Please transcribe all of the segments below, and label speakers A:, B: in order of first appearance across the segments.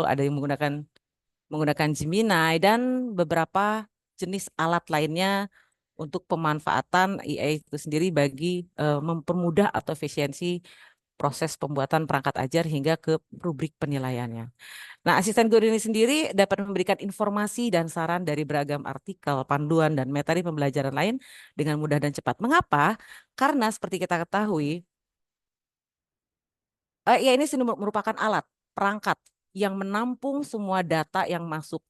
A: ada yang menggunakan Gemini dan beberapa jenis alat lainnya untuk pemanfaatan AI itu sendiri bagi mempermudah atau efisiensi proses pembuatan perangkat ajar hingga ke rubrik penilaiannya. Nah, asisten guru ini sendiri dapat memberikan informasi dan saran dari beragam artikel, panduan, dan materi pembelajaran lain dengan mudah dan cepat. Mengapa? Karena seperti kita ketahui, ya ini merupakan alat, perangkat yang menampung semua data yang masuk.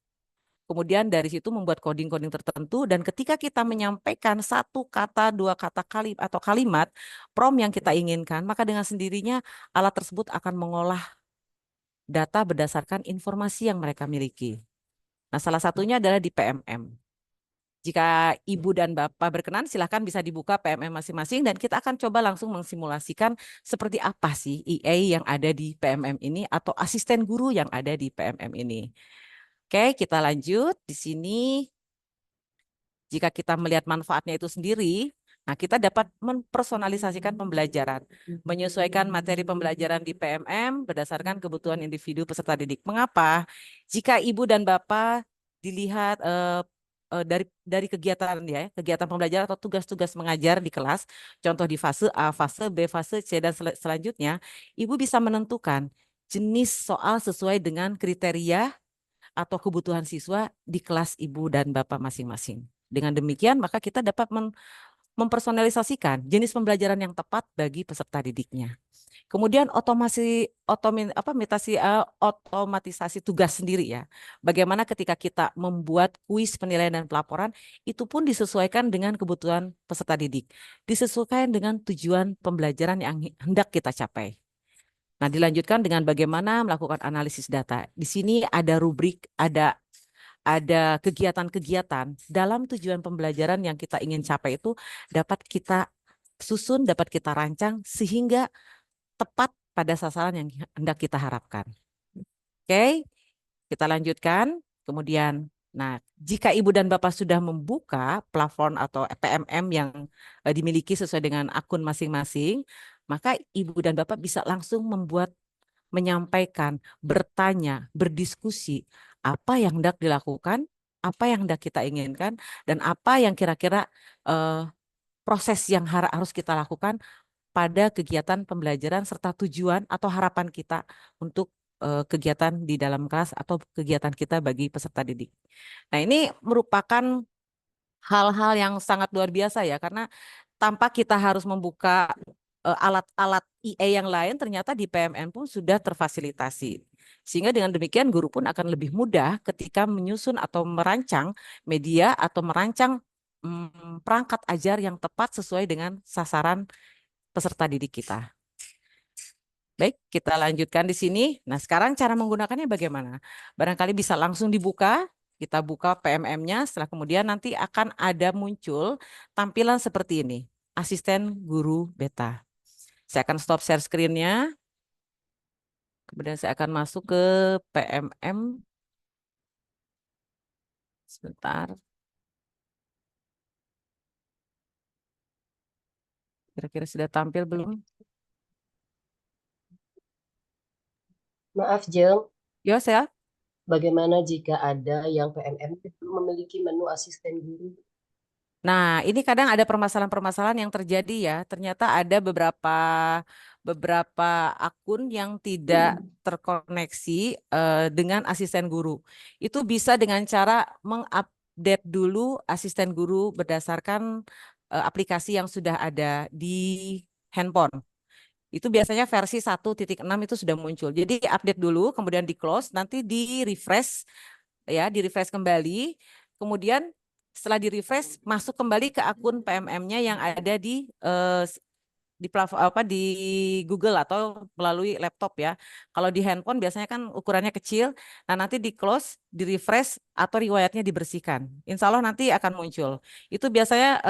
A: Kemudian dari situ membuat coding-coding tertentu dan ketika kita menyampaikan satu kata, dua kata atau kalimat prompt yang kita inginkan, maka dengan sendirinya alat tersebut akan mengolah data berdasarkan informasi yang mereka miliki. Nah, salah satunya adalah di PMM. Jika Ibu dan Bapak berkenan, silahkan bisa dibuka PMM masing-masing dan kita akan coba langsung mensimulasikan seperti apa sih EA yang ada di PMM ini atau asisten guru yang ada di PMM ini. Oke, kita lanjut. Di sini, jika kita melihat manfaatnya itu sendiri, nah kita dapat mempersonalisasikan pembelajaran, menyesuaikan materi pembelajaran di PMM berdasarkan kebutuhan individu peserta didik. Mengapa? Jika Ibu dan Bapak dilihat dari kegiatan ya, kegiatan pembelajaran atau tugas-tugas mengajar di kelas, contoh di fase A, fase B, fase C dan selanjutnya, Ibu bisa menentukan jenis soal sesuai dengan kriteria atau kebutuhan siswa di kelas Ibu dan Bapak masing-masing. Dengan demikian, maka kita dapat mempersonalisasikan jenis pembelajaran yang tepat bagi peserta didiknya. Kemudian otomatisasi tugas sendiri ya. Bagaimana ketika kita membuat kuis penilaian dan pelaporan, itu pun disesuaikan dengan kebutuhan peserta didik. Disesuaikan dengan tujuan pembelajaran yang hendak kita capai. Nah, dilanjutkan dengan bagaimana melakukan analisis data. Di sini ada rubrik, ada kegiatan-kegiatan dalam tujuan pembelajaran yang kita ingin capai itu dapat kita susun, dapat kita rancang sehingga tepat pada sasaran yang hendak kita harapkan. Oke, kita lanjutkan. Kemudian, nah, jika Ibu dan Bapak sudah membuka plafon atau PMM yang dimiliki sesuai dengan akun masing-masing, maka Ibu dan Bapak bisa langsung menyampaikan, bertanya, berdiskusi apa yang hendak dilakukan, apa yang hendak kita inginkan, dan apa yang kira-kira proses yang harus kita lakukan pada kegiatan pembelajaran serta tujuan atau harapan kita untuk kegiatan di dalam kelas atau kegiatan kita bagi peserta didik. Nah, ini merupakan hal-hal yang sangat luar biasa ya, karena tanpa kita harus membuka alat-alat IA yang lain, ternyata di PMN pun sudah terfasilitasi. Sehingga dengan demikian guru pun akan lebih mudah ketika menyusun atau merancang media atau merancang perangkat ajar yang tepat sesuai dengan sasaran peserta didik kita. Baik, kita lanjutkan di sini. Nah, sekarang cara menggunakannya bagaimana? Barangkali bisa langsung dibuka. Kita buka PMM-nya, setelah kemudian nanti akan ada muncul tampilan seperti ini. Asisten guru beta. Saya akan stop share screen-nya. Kemudian saya akan masuk ke PMM. Sebentar. Kira-kira sudah tampil belum?
B: Maaf, Jeng,
A: Yo, saya.
B: bagaimana jika ada yang PMM belum memiliki menu asisten guru?
A: Nah, ini kadang ada permasalahan-permasalahan yang terjadi ya. Ternyata ada beberapa akun yang tidak terkoneksi dengan asisten guru. Itu bisa dengan cara mengupdate dulu asisten guru berdasarkan aplikasi yang sudah ada di handphone. Itu biasanya versi 1.6 itu sudah muncul. Jadi update dulu, kemudian di close, nanti di refresh ya, di refresh kembali. Kemudian setelah di refresh masuk kembali ke akun PMM-nya yang ada di platform apa di Google atau melalui laptop ya. Kalau di handphone biasanya kan ukurannya kecil. Nah, nanti di close, di refresh atau riwayatnya dibersihkan. Insya Allah nanti akan muncul. Itu biasanya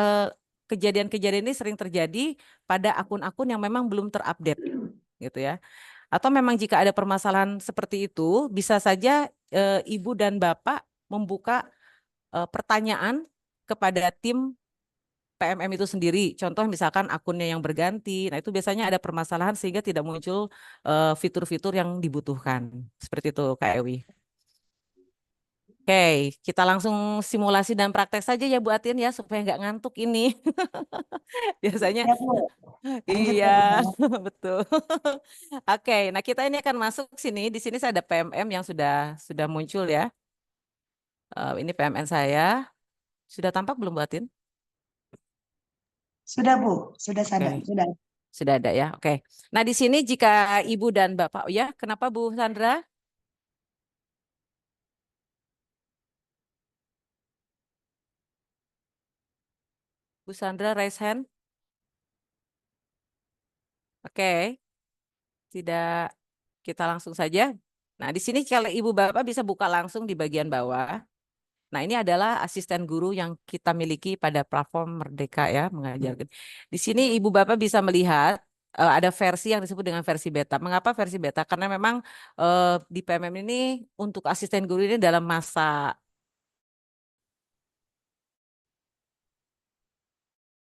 A: kejadian-kejadian ini sering terjadi pada akun-akun yang memang belum terupdate gitu ya. Atau memang jika ada permasalahan seperti itu, bisa saja Ibu dan Bapak membuka pertanyaan kepada tim PMM itu sendiri. Contoh misalkan akunnya yang berganti. Nah, itu biasanya ada permasalahan sehingga tidak muncul fitur-fitur yang dibutuhkan. Seperti itu, Kak Ewi. Oke, kita langsung simulasi dan praktek saja ya Bu Atin ya supaya nggak ngantuk ini. Biasanya
B: Ya, Bu. Lanjut
A: iya,
B: ya, Bu.
A: betul. Oke, nah kita ini akan masuk sini. Di sini saya ada PMM yang sudah muncul ya. Ini PMN saya. Sudah tampak belum Bu Atin?
C: Sudah, Bu. Sudah sadar.
A: Oke,
C: Sudah.
A: sudah ada ya. Oke. Nah, di sini jika Ibu dan Bapak, oh ya, kenapa Bu Sandra? Bu Sandra raise hand. Oke, tidak, kita langsung saja. Nah, di sini kalau Ibu Bapak bisa buka langsung di bagian bawah. Nah, ini adalah asisten guru yang kita miliki pada platform Merdeka ya, mengajarkan. Di sini Ibu Bapak bisa melihat ada versi yang disebut dengan versi beta. Mengapa versi beta? Karena memang di PMM ini untuk asisten guru ini dalam masa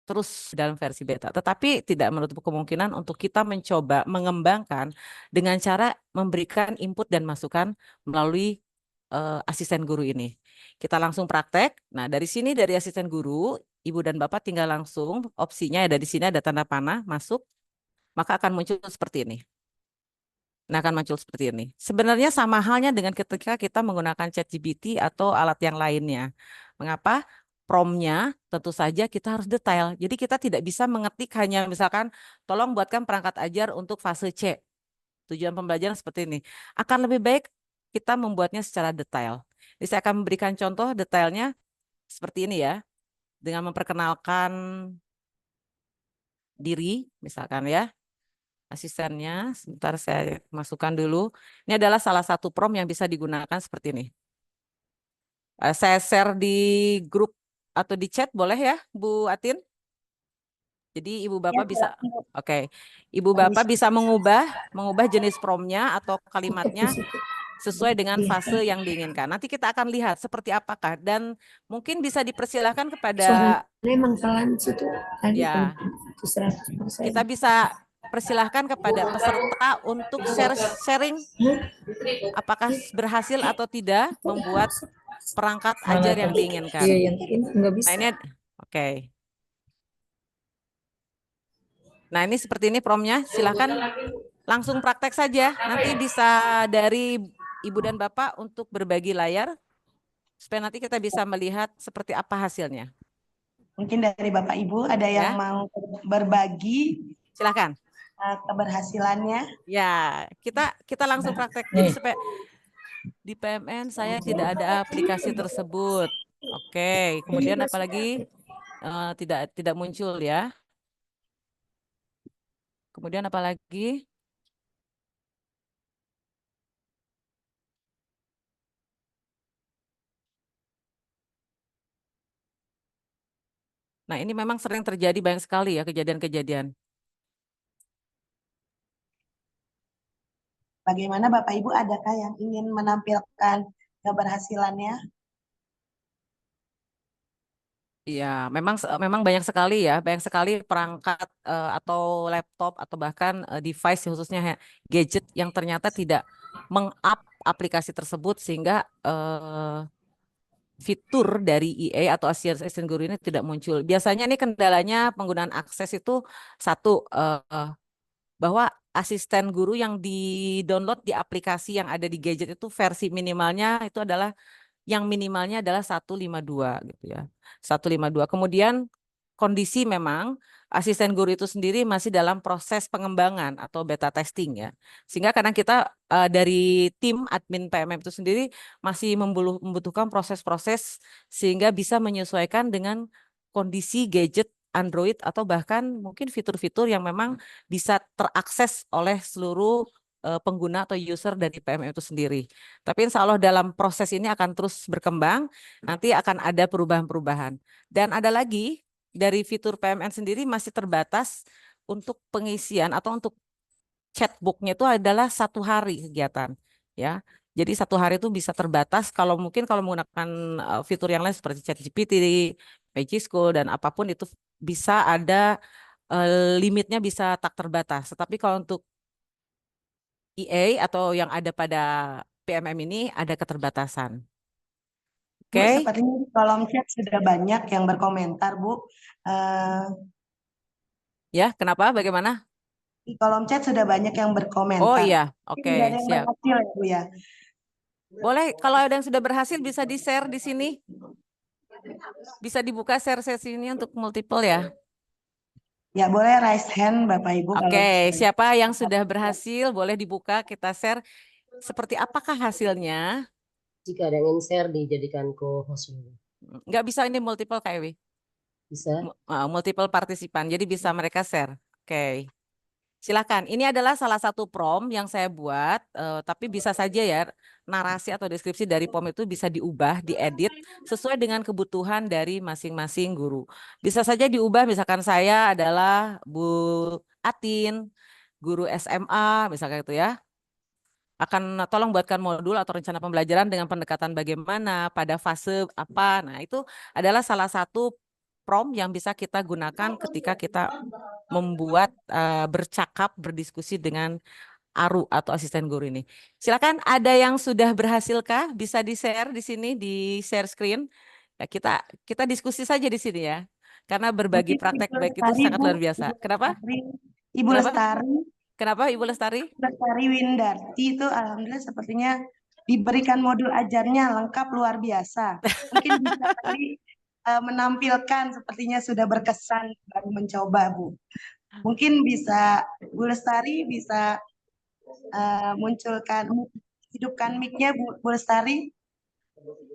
A: terus dalam versi beta. Tetapi tidak menutup kemungkinan untuk kita mencoba mengembangkan dengan cara memberikan input dan masukan melalui asisten guru ini. Kita langsung praktek. Nah, dari sini dari asisten guru, Ibu dan Bapak tinggal langsung opsinya ada di sini ada tanda panah masuk, maka akan muncul seperti ini. Nah, akan muncul seperti ini. Sebenarnya sama halnya dengan ketika kita menggunakan ChatGPT atau alat yang lainnya. Mengapa? Promnya tentu saja kita harus detail. Jadi kita tidak bisa mengetik hanya misalkan tolong buatkan perangkat ajar untuk fase C. Tujuan pembelajaran seperti ini. Akan lebih baik kita membuatnya secara detail. Jadi saya akan memberikan contoh detailnya seperti ini ya. Dengan memperkenalkan diri misalkan ya. Asistennya, sebentar saya masukkan dulu. Ini adalah salah satu prompt yang bisa digunakan seperti ini. Saya share di grup atau di chat boleh ya, Bu Atin? Jadi Ibu
C: Ya,
A: Bapak
C: Bu.
A: bisa, oke. Ibu Bapak bisa mengubah jenis prompt-nya atau kalimatnya sesuai dengan fase yang diinginkan. Nanti kita akan lihat seperti apakah dan mungkin bisa dipersilahkan kepada
D: Suaranya emang pelan sih tuh tadi
A: ya,
D: itu 100%.
A: kita bisa persilahkan kepada peserta untuk sharing apakah berhasil atau tidak membuat perangkat ajar yang
D: Iya,
A: diinginkan.
D: yang ini nggak
A: Nah,
D: bisa.
A: ini oke. Nah, ini seperti ini promnya. Silahkan langsung praktek saja. Nanti bisa dari Ibu dan Bapak untuk berbagi layar supaya nanti kita bisa melihat seperti apa hasilnya.
C: Mungkin dari Bapak Ibu ada yang
A: Ya,
C: mau berbagi
A: silahkan.
C: keberhasilannya.
A: Ya, kita langsung praktek. Jadi supaya di PMN saya tidak ada aplikasi tersebut. Oke, kemudian apalagi tidak muncul ya. Kemudian apalagi? Nah, ini memang sering terjadi banyak sekali ya kejadian-kejadian.
C: Bagaimana Bapak Ibu, adakah yang ingin menampilkan keberhasilannya?
A: Iya, memang banyak sekali ya, banyak sekali perangkat atau laptop atau bahkan device khususnya gadget yang ternyata tidak meng-up aplikasi tersebut sehingga fitur dari EA atau asisten guru ini tidak muncul. Biasanya ini kendalanya penggunaan akses itu satu bahwa asisten guru yang di-download di aplikasi yang ada di gadget itu versi minimalnya itu adalah yang minimalnya adalah 152 gitu ya. 152. Kemudian kondisi memang asisten guru itu sendiri masih dalam proses pengembangan atau beta testing ya. Sehingga kadang kita dari tim admin PMM itu sendiri masih membutuhkan proses-proses sehingga bisa menyesuaikan dengan kondisi gadget Android atau bahkan mungkin fitur-fitur yang memang bisa terakses oleh seluruh pengguna atau user dari PMM itu sendiri. Tapi insya Allah dalam proses ini akan terus berkembang, nanti akan ada perubahan-perubahan. Dan ada lagi, dari fitur PMN sendiri masih terbatas untuk pengisian atau untuk chatbooknya itu adalah 1 hari kegiatan. Ya, jadi 1 hari itu bisa terbatas kalau mungkin kalau menggunakan fitur yang lain seperti ChatGPT, Magic School, dan apapun itu bisa ada limitnya bisa tak terbatas. Tetapi kalau untuk EA atau yang ada pada PMM ini ada keterbatasan.
C: Bu,
A: Oke,
C: sepertinya di kolom chat sudah banyak yang berkomentar, Bu. Eh,
A: ya, kenapa? Bagaimana?
C: di kolom chat sudah banyak yang
A: Oh
C: berkomentar.
A: iya,
C: Mungkin
A: oke,
C: sudah ada yang
A: siap.
C: berhasil ya, Bu ya.
A: Boleh, kalau ada yang sudah berhasil bisa di-share di sini. Bisa dibuka share sesi ini untuk multiple ya.
C: Ya, boleh raise hand Bapak Ibu kalau
A: Oke,
C: sudah.
A: siapa yang sudah berhasil boleh dibuka kita share seperti apakah hasilnya?
B: Jika ada yang ingin share dijadikan co-host dulu.
A: Nggak bisa ini multiple KW,
B: Bisa?
A: multiple partisipan, jadi bisa mereka share. Oke. Silakan. Ini adalah salah satu prompt yang saya buat, tapi bisa saja ya narasi atau deskripsi dari prompt itu bisa diubah, diedit sesuai dengan kebutuhan dari masing-masing guru. Bisa saja diubah, misalkan saya adalah Bu Atin, guru SMA, misalkan itu ya. Akan tolong buatkan modul atau rencana pembelajaran dengan pendekatan bagaimana, pada fase apa. Nah, itu adalah salah satu prompt yang bisa kita gunakan ketika kita membuat bercakap, berdiskusi dengan Aru atau asisten guru ini. Silakan, ada yang sudah berhasilkah? Bisa di-share di sini, di share screen. Ya, kita diskusi saja di sini ya. Karena berbagi
C: Mungkin
A: praktek
C: Ibu
A: baik itu
C: Lestari,
A: sangat
C: Bu.
A: luar biasa.
C: Ibu
A: Kenapa?
C: Lestari, Ibu
A: Kenapa?
C: Lestari,
A: Kenapa Ibu Lestari?
C: Lestari Windarti itu alhamdulillah sepertinya diberikan modul ajarnya lengkap luar biasa. Mungkin bisa tadi menampilkan sepertinya sudah berkesan baru mencoba, Bu. Mungkin bisa Bu Lestari bisa munculkan hidupkan mic-nya Bu Lestari.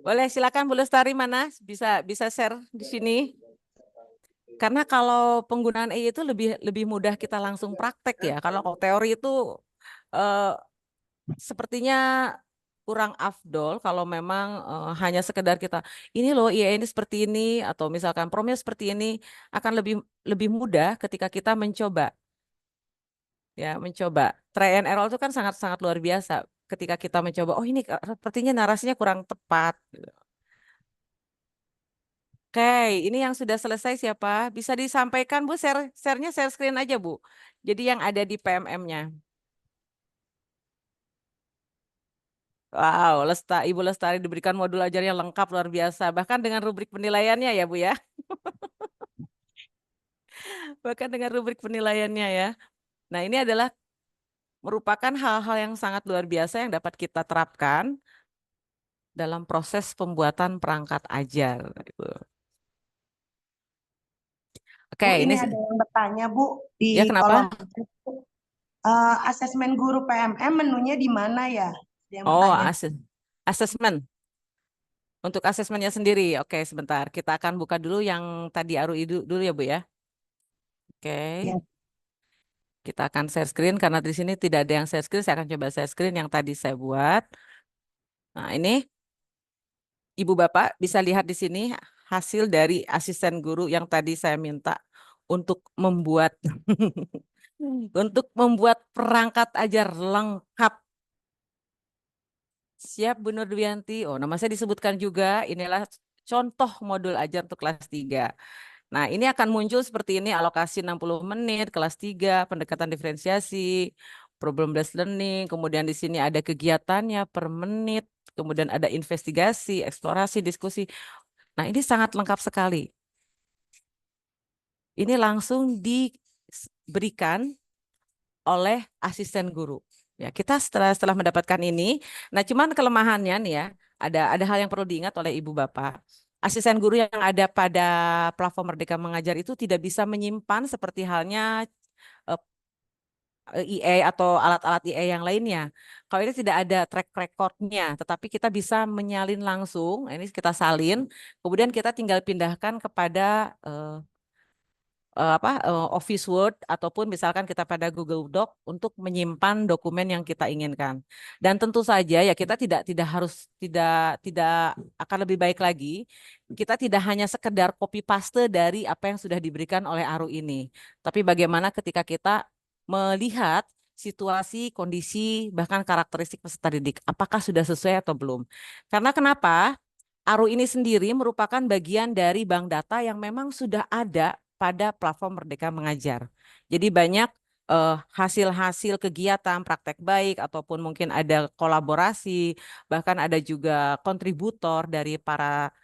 A: Boleh, silakan Bu Lestari, mana? Bisa share di sini. Karena kalau penggunaan AI itu lebih mudah kita langsung praktek ya. Kalau teori itu eh, sepertinya kurang afdol kalau memang hanya sekedar kita ini loh IA ini seperti ini atau misalkan promnya seperti ini, akan lebih lebih mudah ketika kita mencoba mencoba. Try and error itu kan sangat-sangat luar biasa ketika kita mencoba, oh ini sepertinya narasinya kurang tepat. Oke, ini yang sudah selesai siapa? Bisa disampaikan Bu, share-nya share screen aja Bu. Jadi yang ada di PMM-nya. Wow, Ibu Lestari diberikan modul ajar yang lengkap luar biasa. Bahkan dengan rubrik penilaiannya ya Bu ya. Bahkan dengan rubrik penilaiannya ya. Nah, ini adalah merupakan hal-hal yang sangat luar biasa yang dapat kita terapkan dalam proses pembuatan perangkat ajar. Gitu. Oke,
C: Bu,
A: ini
C: ini ada yang bertanya Bu di
A: ya kenapa?
C: kolom asesmen guru PMM menunya di mana ya? Ada yang
A: Oh,
C: bertanya.
A: asesmen. Untuk asesmennya sendiri. Oke, sebentar. Kita akan buka dulu yang tadi Aru dulu ya Bu ya. Oke.
C: Ya.
A: Kita akan share screen karena di sini tidak ada yang share screen. Saya akan coba share screen yang tadi saya buat. Nah, ini Ibu Bapak bisa lihat di sini hasil dari asisten guru yang tadi saya minta untuk membuat untuk membuat perangkat ajar lengkap. Siap Bu Nurdwianti. Oh, nama saya disebutkan juga. Inilah contoh modul ajar untuk kelas 3. Nah, ini akan muncul seperti ini, alokasi 60 menit, kelas 3, pendekatan diferensiasi, problem based learning, kemudian di sini ada kegiatannya per menit, kemudian ada investigasi, eksplorasi, diskusi. Nah, ini sangat lengkap sekali. Ini langsung diberikan oleh asisten guru. Ya, kita setelah mendapatkan ini, nah cuman kelemahannya nih ya, ada hal yang perlu diingat oleh Ibu Bapak. Asisten guru yang ada pada platform Merdeka Mengajar itu tidak bisa menyimpan seperti halnya IA atau alat-alat IA yang lainnya. Kalau ini tidak ada track recordnya, tetapi kita bisa menyalin langsung. Ini kita salin, kemudian kita tinggal pindahkan kepada Office Word ataupun misalkan kita pada Google Doc untuk menyimpan dokumen yang kita inginkan. Dan tentu saja ya kita tidak harus tidak akan lebih baik lagi. Kita tidak hanya sekedar copy paste dari apa yang sudah diberikan oleh Aru ini, tapi bagaimana ketika kita melihat situasi, kondisi, bahkan karakteristik peserta didik, apakah sudah sesuai atau belum. Karena kenapa? Aru ini sendiri merupakan bagian dari bank data yang memang sudah ada pada platform Merdeka Mengajar. Jadi banyak hasil-hasil kegiatan praktek baik ataupun mungkin ada kolaborasi, bahkan ada juga kontributor dari para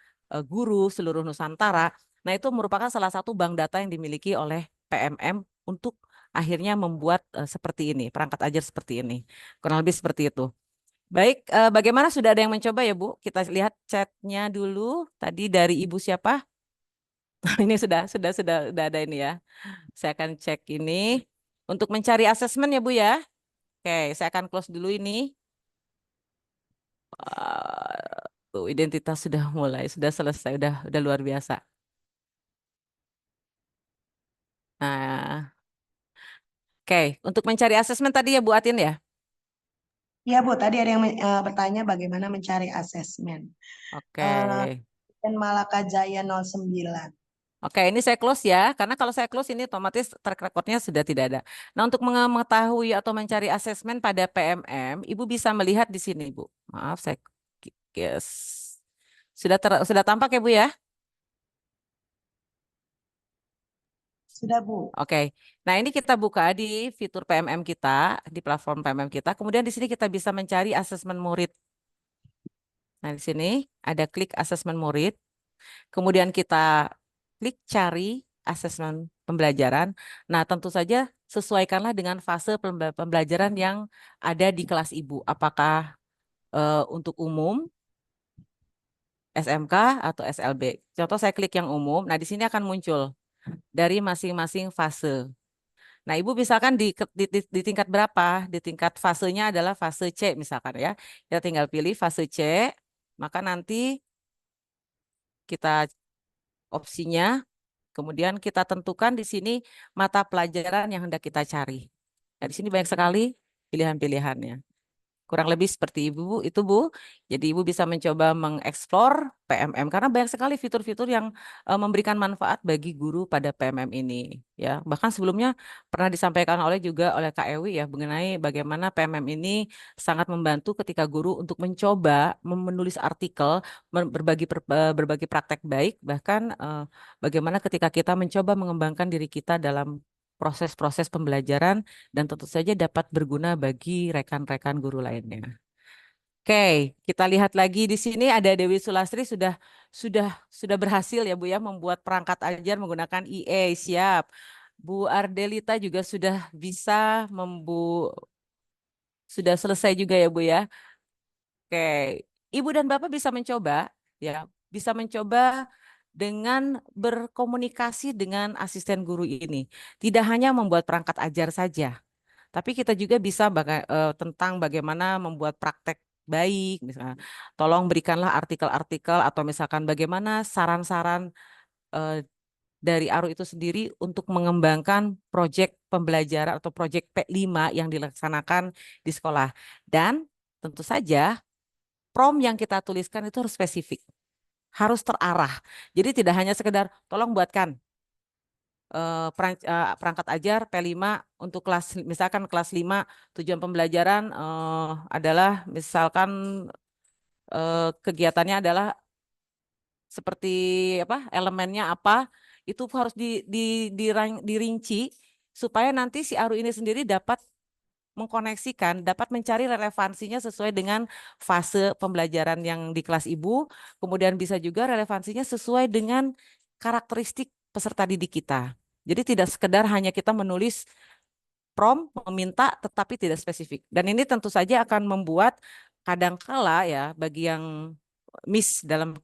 A: guru seluruh Nusantara. Nah, itu merupakan salah satu bank data yang dimiliki oleh PMM untuk akhirnya membuat seperti ini, perangkat ajar seperti ini. Kurang lebih seperti itu. Baik, bagaimana, sudah ada yang mencoba ya Bu? Kita lihat chatnya dulu. Tadi dari Ibu siapa? Ini sudah ada ini ya. Saya akan cek ini untuk mencari asesmen ya Bu ya. Oke, saya akan close dulu ini. Tuh, identitas sudah mulai, sudah selesai, udah luar biasa. Nah, oke, untuk mencari asesmen tadi ya Bu Atin ya.
C: Iya Bu, tadi ada yang bertanya bagaimana mencari asesmen.
A: Oke.
C: Dan Malaka Jaya 09.
A: Oke, ini saya close ya, karena kalau saya close ini otomatis track recordnya sudah tidak ada. Nah, untuk mengetahui atau mencari asesmen pada PMM, Ibu bisa melihat di sini, Bu. Maaf, saya yes. Sudah tampak ya, Bu ya?
C: Sudah Bu.
A: Oke. Nah, ini kita buka di fitur PMM kita, di platform PMM kita. Kemudian di sini kita bisa mencari asesmen murid. Nah, di sini ada klik asesmen murid. Kemudian kita klik cari asesmen pembelajaran. Nah, tentu saja sesuaikanlah dengan fase pembelajaran yang ada di kelas Ibu. Apakah untuk umum, SMK, atau SLB. Contoh saya klik yang umum. Nah, di sini akan muncul dari masing-masing fase. Nah, Ibu misalkan di tingkat berapa? Di tingkat fasenya adalah fase C misalkan ya. Kita tinggal pilih fase C. Maka nanti kita opsinya, kemudian kita tentukan di sini mata pelajaran yang hendak kita cari. Nah, di sini banyak sekali pilihan-pilihannya. Kurang lebih seperti Ibu itu Bu. Jadi Ibu bisa mencoba mengeksplor PMM karena banyak sekali fitur-fitur yang memberikan manfaat bagi guru pada PMM ini ya. Bahkan sebelumnya pernah disampaikan juga oleh Kak Ewi ya mengenai bagaimana PMM ini sangat membantu ketika guru untuk mencoba menulis artikel, berbagi praktek baik, bahkan bagaimana ketika kita mencoba mengembangkan diri kita dalam proses-proses pembelajaran dan tentu saja dapat berguna bagi rekan-rekan guru lainnya. Oke, kita lihat lagi di sini ada Dewi Sulastri sudah berhasil ya Bu ya membuat perangkat ajar menggunakan IE, siap. Bu Ardelita juga sudah bisa sudah selesai juga ya Bu ya. Oke, Ibu dan Bapak bisa mencoba ya, bisa mencoba dengan berkomunikasi dengan asisten guru ini. Tidak hanya membuat perangkat ajar saja, tapi kita juga bisa tentang bagaimana membuat praktek baik, misalnya tolong berikanlah artikel-artikel atau misalkan bagaimana saran-saran eh, dari ARU itu sendiri untuk mengembangkan proyek pembelajaran atau proyek P5 yang dilaksanakan di sekolah. Dan tentu saja prompt yang kita tuliskan itu harus spesifik, harus terarah. Jadi tidak hanya sekedar tolong buatkan perangkat ajar P5 untuk kelas, misalkan kelas 5 tujuan pembelajaran adalah misalkan kegiatannya adalah seperti apa, elemennya apa, itu harus dirinci supaya nanti si ARU ini sendiri dapat mengkoneksikan, dapat mencari relevansinya sesuai dengan fase pembelajaran yang di kelas Ibu, kemudian bisa juga relevansinya sesuai dengan karakteristik peserta didik kita. Jadi tidak sekedar hanya kita menulis prompt, meminta tetapi tidak spesifik. Dan ini tentu saja akan membuat kadangkala ya bagi yang miss dalam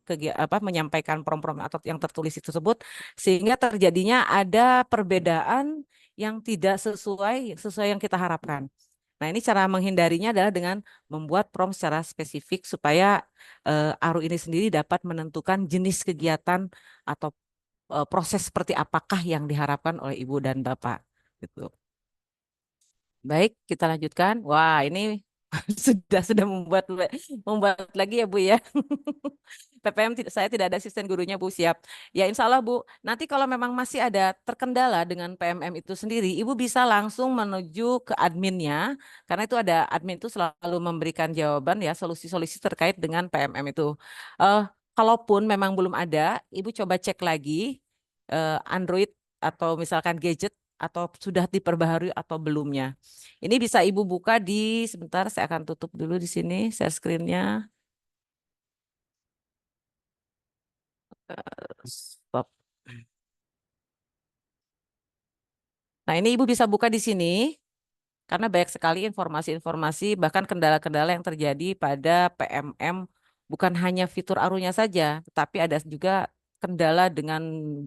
A: menyampaikan prompt-prompt atau yang tertulis tersebut, sehingga terjadinya ada perbedaan yang tidak sesuai yang kita harapkan. Nah, ini cara menghindarinya adalah dengan membuat prompt secara spesifik supaya ARU ini sendiri dapat menentukan jenis kegiatan atau proses seperti apakah yang diharapkan oleh Ibu dan Bapak. Gitu. Baik, kita lanjutkan. Wah, ini sudah membuat lagi ya Bu ya. PPM saya tidak ada asisten gurunya Bu, siap. Ya insya Allah Bu, nanti kalau memang masih ada terkendala dengan PMM itu sendiri, Ibu bisa langsung menuju ke adminnya, karena itu ada admin itu selalu memberikan jawaban ya, solusi-solusi terkait dengan PMM itu. Kalaupun memang belum ada, Ibu coba cek lagi Android atau misalkan gadget atau sudah diperbaharui atau belumnya. Ini bisa Ibu buka di sebentar, saya akan tutup dulu di sini share screen-nya. Stop. Nah, ini Ibu bisa buka di sini karena banyak sekali informasi-informasi bahkan kendala-kendala yang terjadi pada PMM, bukan hanya fitur Arunya saja, tetapi ada juga kendala dengan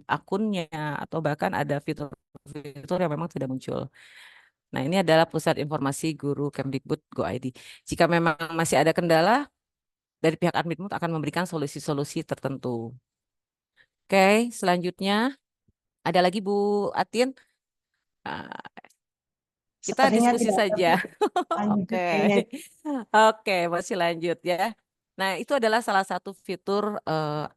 A: akunnya atau bahkan ada fitur-fitur yang memang tidak muncul. Nah, ini adalah pusat informasi guru Kemdikbud Go ID. Jika memang masih ada kendala, dari pihak Admikbud akan memberikan solusi-solusi tertentu. Oke, selanjutnya ada lagi Bu Atin. Ah, kita
C: Sepertinya
A: diskusi
C: tidak ada,
A: saja.
C: Bu. Lanjut
A: Oke.
C: kayaknya.
A: Oke, masih lanjut ya. Nah, itu adalah salah satu fitur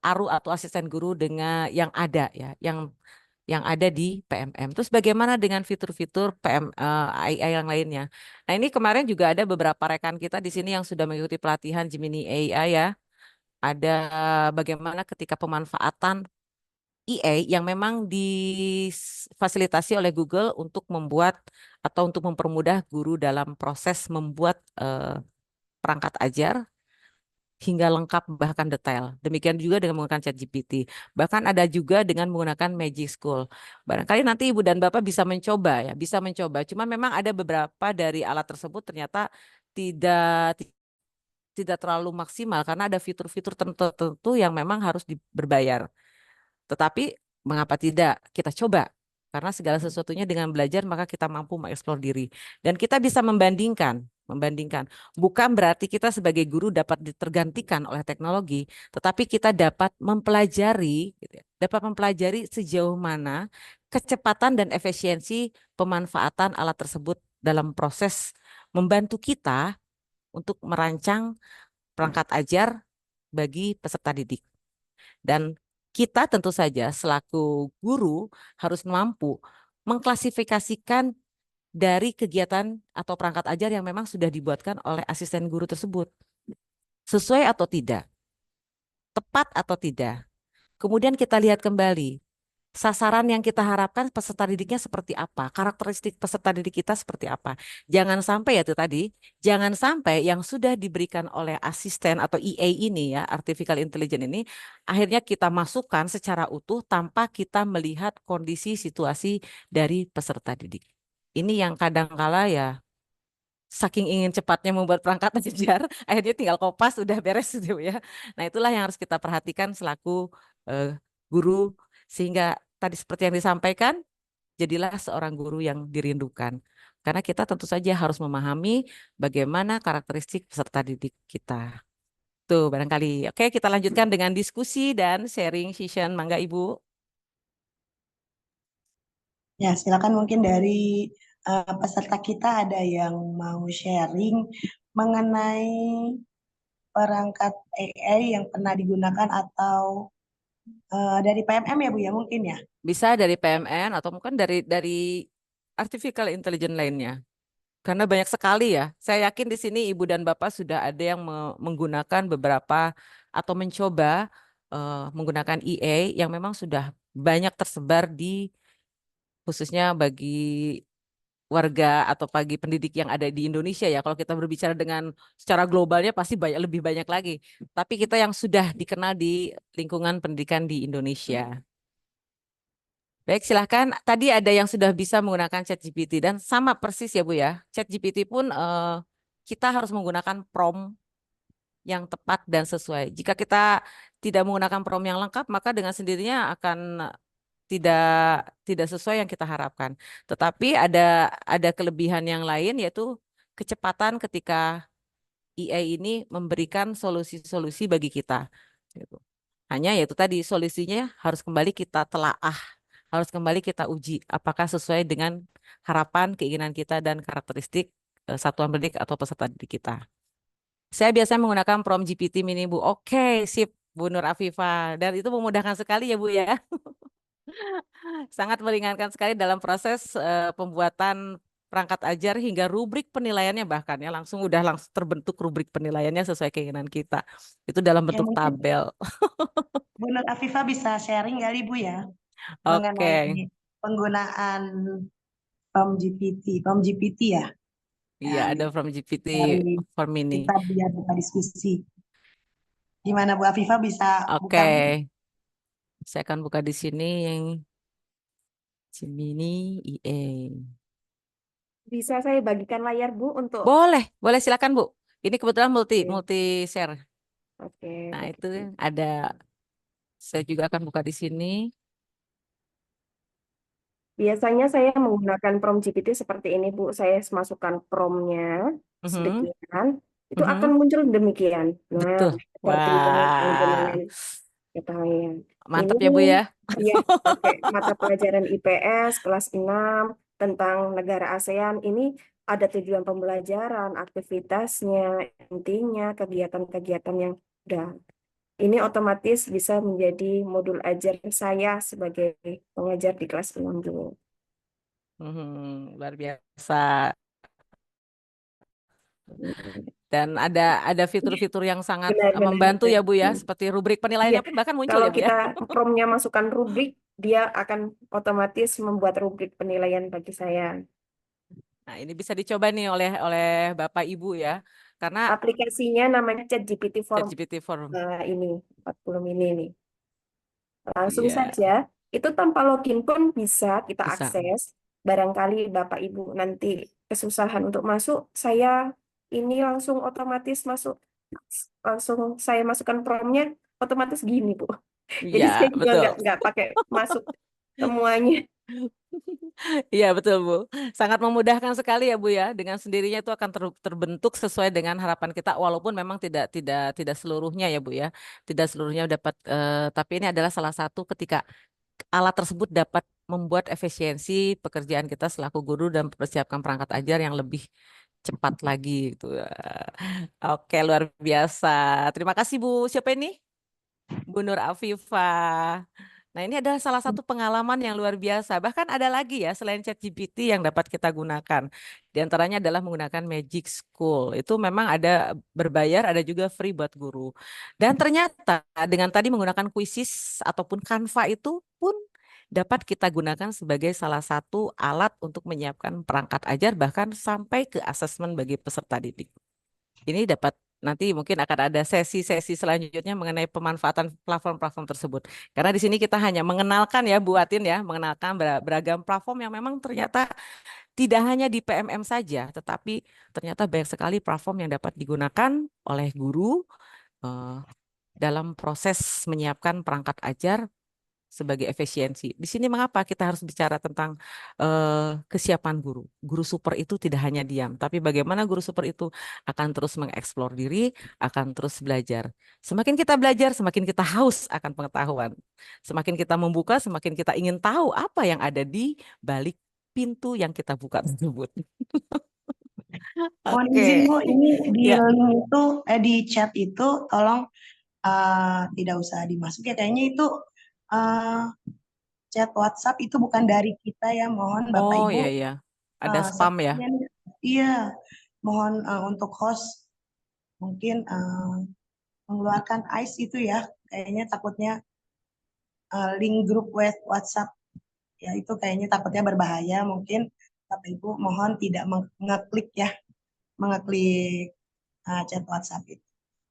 A: ARU atau asisten guru dengan yang ada ya, yang ada di PMM. Terus bagaimana dengan fitur-fitur AI yang lainnya? Nah, ini kemarin juga ada beberapa rekan kita di sini yang sudah mengikuti pelatihan Gemini AI ya. Ada bagaimana ketika pemanfaatan EA yang memang difasilitasi oleh Google untuk membuat atau untuk mempermudah guru dalam proses membuat perangkat ajar hingga lengkap bahkan detail. Demikian juga dengan menggunakan ChatGPT. Bahkan ada juga dengan menggunakan Magic School. Barangkali nanti Ibu dan Bapak bisa mencoba ya, bisa mencoba. Cuma memang ada beberapa dari alat tersebut ternyata tidak tidak terlalu maksimal karena ada fitur-fitur tertentu yang memang harus berbayar. Tetapi mengapa tidak kita coba? Karena segala sesuatunya dengan belajar maka kita mampu mengeksplor diri. Dan kita bisa membandingkan. Bukan berarti kita sebagai guru dapat tergantikan oleh teknologi, tetapi kita dapat mempelajari, gitu ya, dapat mempelajari sejauh mana kecepatan dan efisiensi pemanfaatan alat tersebut dalam proses membantu kita untuk merancang perangkat ajar bagi peserta didik. Dan kita tentu saja selaku guru harus mampu mengklasifikasikan dari kegiatan atau perangkat ajar yang memang sudah dibuatkan oleh asisten guru tersebut. Sesuai atau tidak, tepat atau tidak. Kemudian kita lihat kembali sasaran yang kita harapkan peserta didiknya seperti apa, karakteristik peserta didik kita seperti apa. Jangan sampai ya itu tadi, jangan sampai yang sudah diberikan oleh asisten atau EA ini ya, artificial intelligence ini, akhirnya kita masukkan secara utuh tanpa kita melihat kondisi situasi dari peserta didik. Ini yang kadang-kala ya, saking ingin cepatnya membuat perangkat ajar, akhirnya tinggal kopas udah beres gitu ya. Nah itulah yang harus kita perhatikan selaku guru, sehingga tadi seperti yang disampaikan, jadilah seorang guru yang dirindukan. Karena kita tentu saja harus memahami bagaimana karakteristik peserta didik kita. Tuh barangkali. Oke, kita lanjutkan dengan diskusi dan sharing session. Mangga Ibu.
C: Ya, silakan mungkin dari peserta kita ada yang mau sharing mengenai perangkat AI yang pernah digunakan atau dari PMM ya Bu ya mungkin ya.
A: Bisa dari PMN atau mungkin dari artificial intelligence lainnya. Karena banyak sekali ya. Saya yakin di sini Ibu dan Bapak sudah ada yang menggunakan beberapa atau mencoba menggunakan EA yang memang sudah banyak tersebar di khususnya bagi warga atau bagi pendidik yang ada di Indonesia ya. Kalau kita berbicara dengan secara globalnya pasti lebih banyak lagi. Tapi kita yang sudah dikenal di lingkungan pendidikan di Indonesia. Baik, silahkan. Tadi ada yang sudah bisa menggunakan ChatGPT dan sama persis ya Bu ya. ChatGPT pun kita harus menggunakan prompt yang tepat dan sesuai. Jika kita tidak menggunakan prompt yang lengkap, maka dengan sendirinya akan tidak sesuai yang kita harapkan. Tetapi ada kelebihan yang lain yaitu kecepatan ketika AI ini memberikan solusi-solusi bagi kita. Gitu. Hanya yaitu tadi solusinya harus kembali kita telaah, harus kembali kita uji apakah sesuai dengan harapan, keinginan kita dan karakteristik satuan pendidik atau peserta didik kita. Saya biasanya menggunakan prompt GPT Mini Bu. Oke, sip Bu Nur Afifah. Dan itu memudahkan sekali ya Bu ya. Sangat meringankan sekali dalam proses pembuatan perangkat ajar hingga rubrik penilaiannya bahkan ya langsung terbentuk rubrik penilaiannya sesuai keinginan kita. Itu dalam
C: Ya
A: bentuk
C: mungkin
A: tabel.
C: Bu Nur Afifah bisa sharing kali Bu ya
A: Oke.
C: mengenai penggunaan Pom GPT ya.
A: Iya,
C: Nah,
A: ada from GPT
C: dari
A: for mini.
C: kita biar buka diskusi. Gimana Bu Afifah bisa
A: Oke,
C: buka Bu?
A: saya akan buka di sini yang Gemini EA.
E: Bisa saya bagikan layar Bu untuk
A: Boleh, boleh silakan Bu. Ini kebetulan multi
E: Oke.
A: multi share.
E: Oke,
A: Nah,
E: oke.
A: itu ada, saya juga akan buka di sini.
E: Biasanya saya menggunakan prompt GPT seperti ini Bu. Saya masukkan promptnya
A: Mhm,
E: sedekian, itu
A: mhm.
E: akan muncul demikian. Nah,
A: Betul.
E: seperti teman-teman
A: Wah,
E: ketahui.
A: mantap
E: Ini
A: ya Bu ya.
E: ya pakai mata pelajaran IPS kelas 6 tentang negara ASEAN. Ini ada tujuan pembelajaran, aktivitasnya, intinya, kegiatan-kegiatan yang udah. Ini otomatis bisa menjadi modul ajar saya sebagai pengajar di kelas 6 dulu.
A: Luar biasa. Dan ada fitur-fitur yang sangat
E: Benar-benar.
A: membantu ya Bu ya, seperti rubrik
E: Iya,
A: penilaiannya pun bahkan muncul
E: kalau
A: ya Bu ya.
E: kita prompt-nya masukkan rubrik, dia akan otomatis membuat rubrik penilaian bagi saya.
A: Nah, ini bisa dicoba nih oleh Bapak Ibu ya. Karena
E: Aplikasinya namanya ChatGPT Form
A: ChatGPT Forum.
E: ini 40 mini nih. Langsung
A: Iya,
E: saja, itu tanpa login pun bisa kita
A: bisa.
E: akses. Barangkali Bapak Ibu nanti kesusahan untuk masuk, saya ini langsung otomatis masuk, langsung saya masukkan prompt-nya, otomatis gini Bu. Jadi
A: Iya,
E: saya juga
A: betul.
E: nggak pakai masuk semuanya.
A: Iya, betul Bu. Sangat memudahkan sekali ya Bu ya. Dengan sendirinya itu akan terbentuk sesuai dengan harapan kita walaupun memang tidak seluruhnya ya Bu ya. Tidak seluruhnya dapat tapi ini adalah salah satu ketika alat tersebut dapat membuat efisiensi pekerjaan kita selaku guru dan mempersiapkan perangkat ajar yang lebih cepat lagi gitu. Oke, luar biasa. Terima kasih Bu. Siapa ini? Bu Nur Afifah. Nah, ini adalah salah satu pengalaman yang luar biasa. Bahkan ada lagi ya selain ChatGPT yang dapat kita gunakan. Di antaranya adalah menggunakan Magic School. Itu memang ada berbayar, ada juga free buat guru. Dan ternyata dengan tadi menggunakan Quizzes ataupun Canva itu pun dapat kita gunakan sebagai salah satu alat untuk menyiapkan perangkat ajar bahkan sampai ke asesmen bagi peserta didik. Ini dapat nanti mungkin akan ada sesi-sesi selanjutnya mengenai pemanfaatan platform-platform tersebut. Karena di sini kita hanya mengenalkan ya Bu Atin ya, mengenalkan beragam platform yang memang ternyata tidak hanya di PMM saja, tetapi ternyata banyak sekali platform yang dapat digunakan oleh guru eh, dalam proses menyiapkan perangkat ajar sebagai efisiensi. Di sini mengapa kita harus bicara tentang kesiapan guru. Guru super itu tidak hanya diam, tapi bagaimana guru super itu akan terus mengeksplor diri, akan terus belajar. Semakin kita belajar, semakin kita haus akan pengetahuan. Semakin kita membuka, semakin kita ingin tahu apa yang ada di balik pintu yang kita buka tersebut.
C: Mohon
A: Oke.
C: izin Bu, ini di
A: Ya.
C: link itu, di chat itu tolong tidak usah dimasuk ya. Kayaknya itu chat WhatsApp itu bukan dari kita ya. Mohon Bapak
A: Oh
C: Ibu.
A: iya ya. Ada spam ya.
C: Sepertinya iya, mohon untuk host mungkin mengeluarkan ICE itu ya. Kayaknya takutnya link grup WhatsApp ya itu kayaknya takutnya berbahaya. Mungkin Bapak Ibu mohon tidak mengeklik ya, mengeklik chat WhatsApp itu.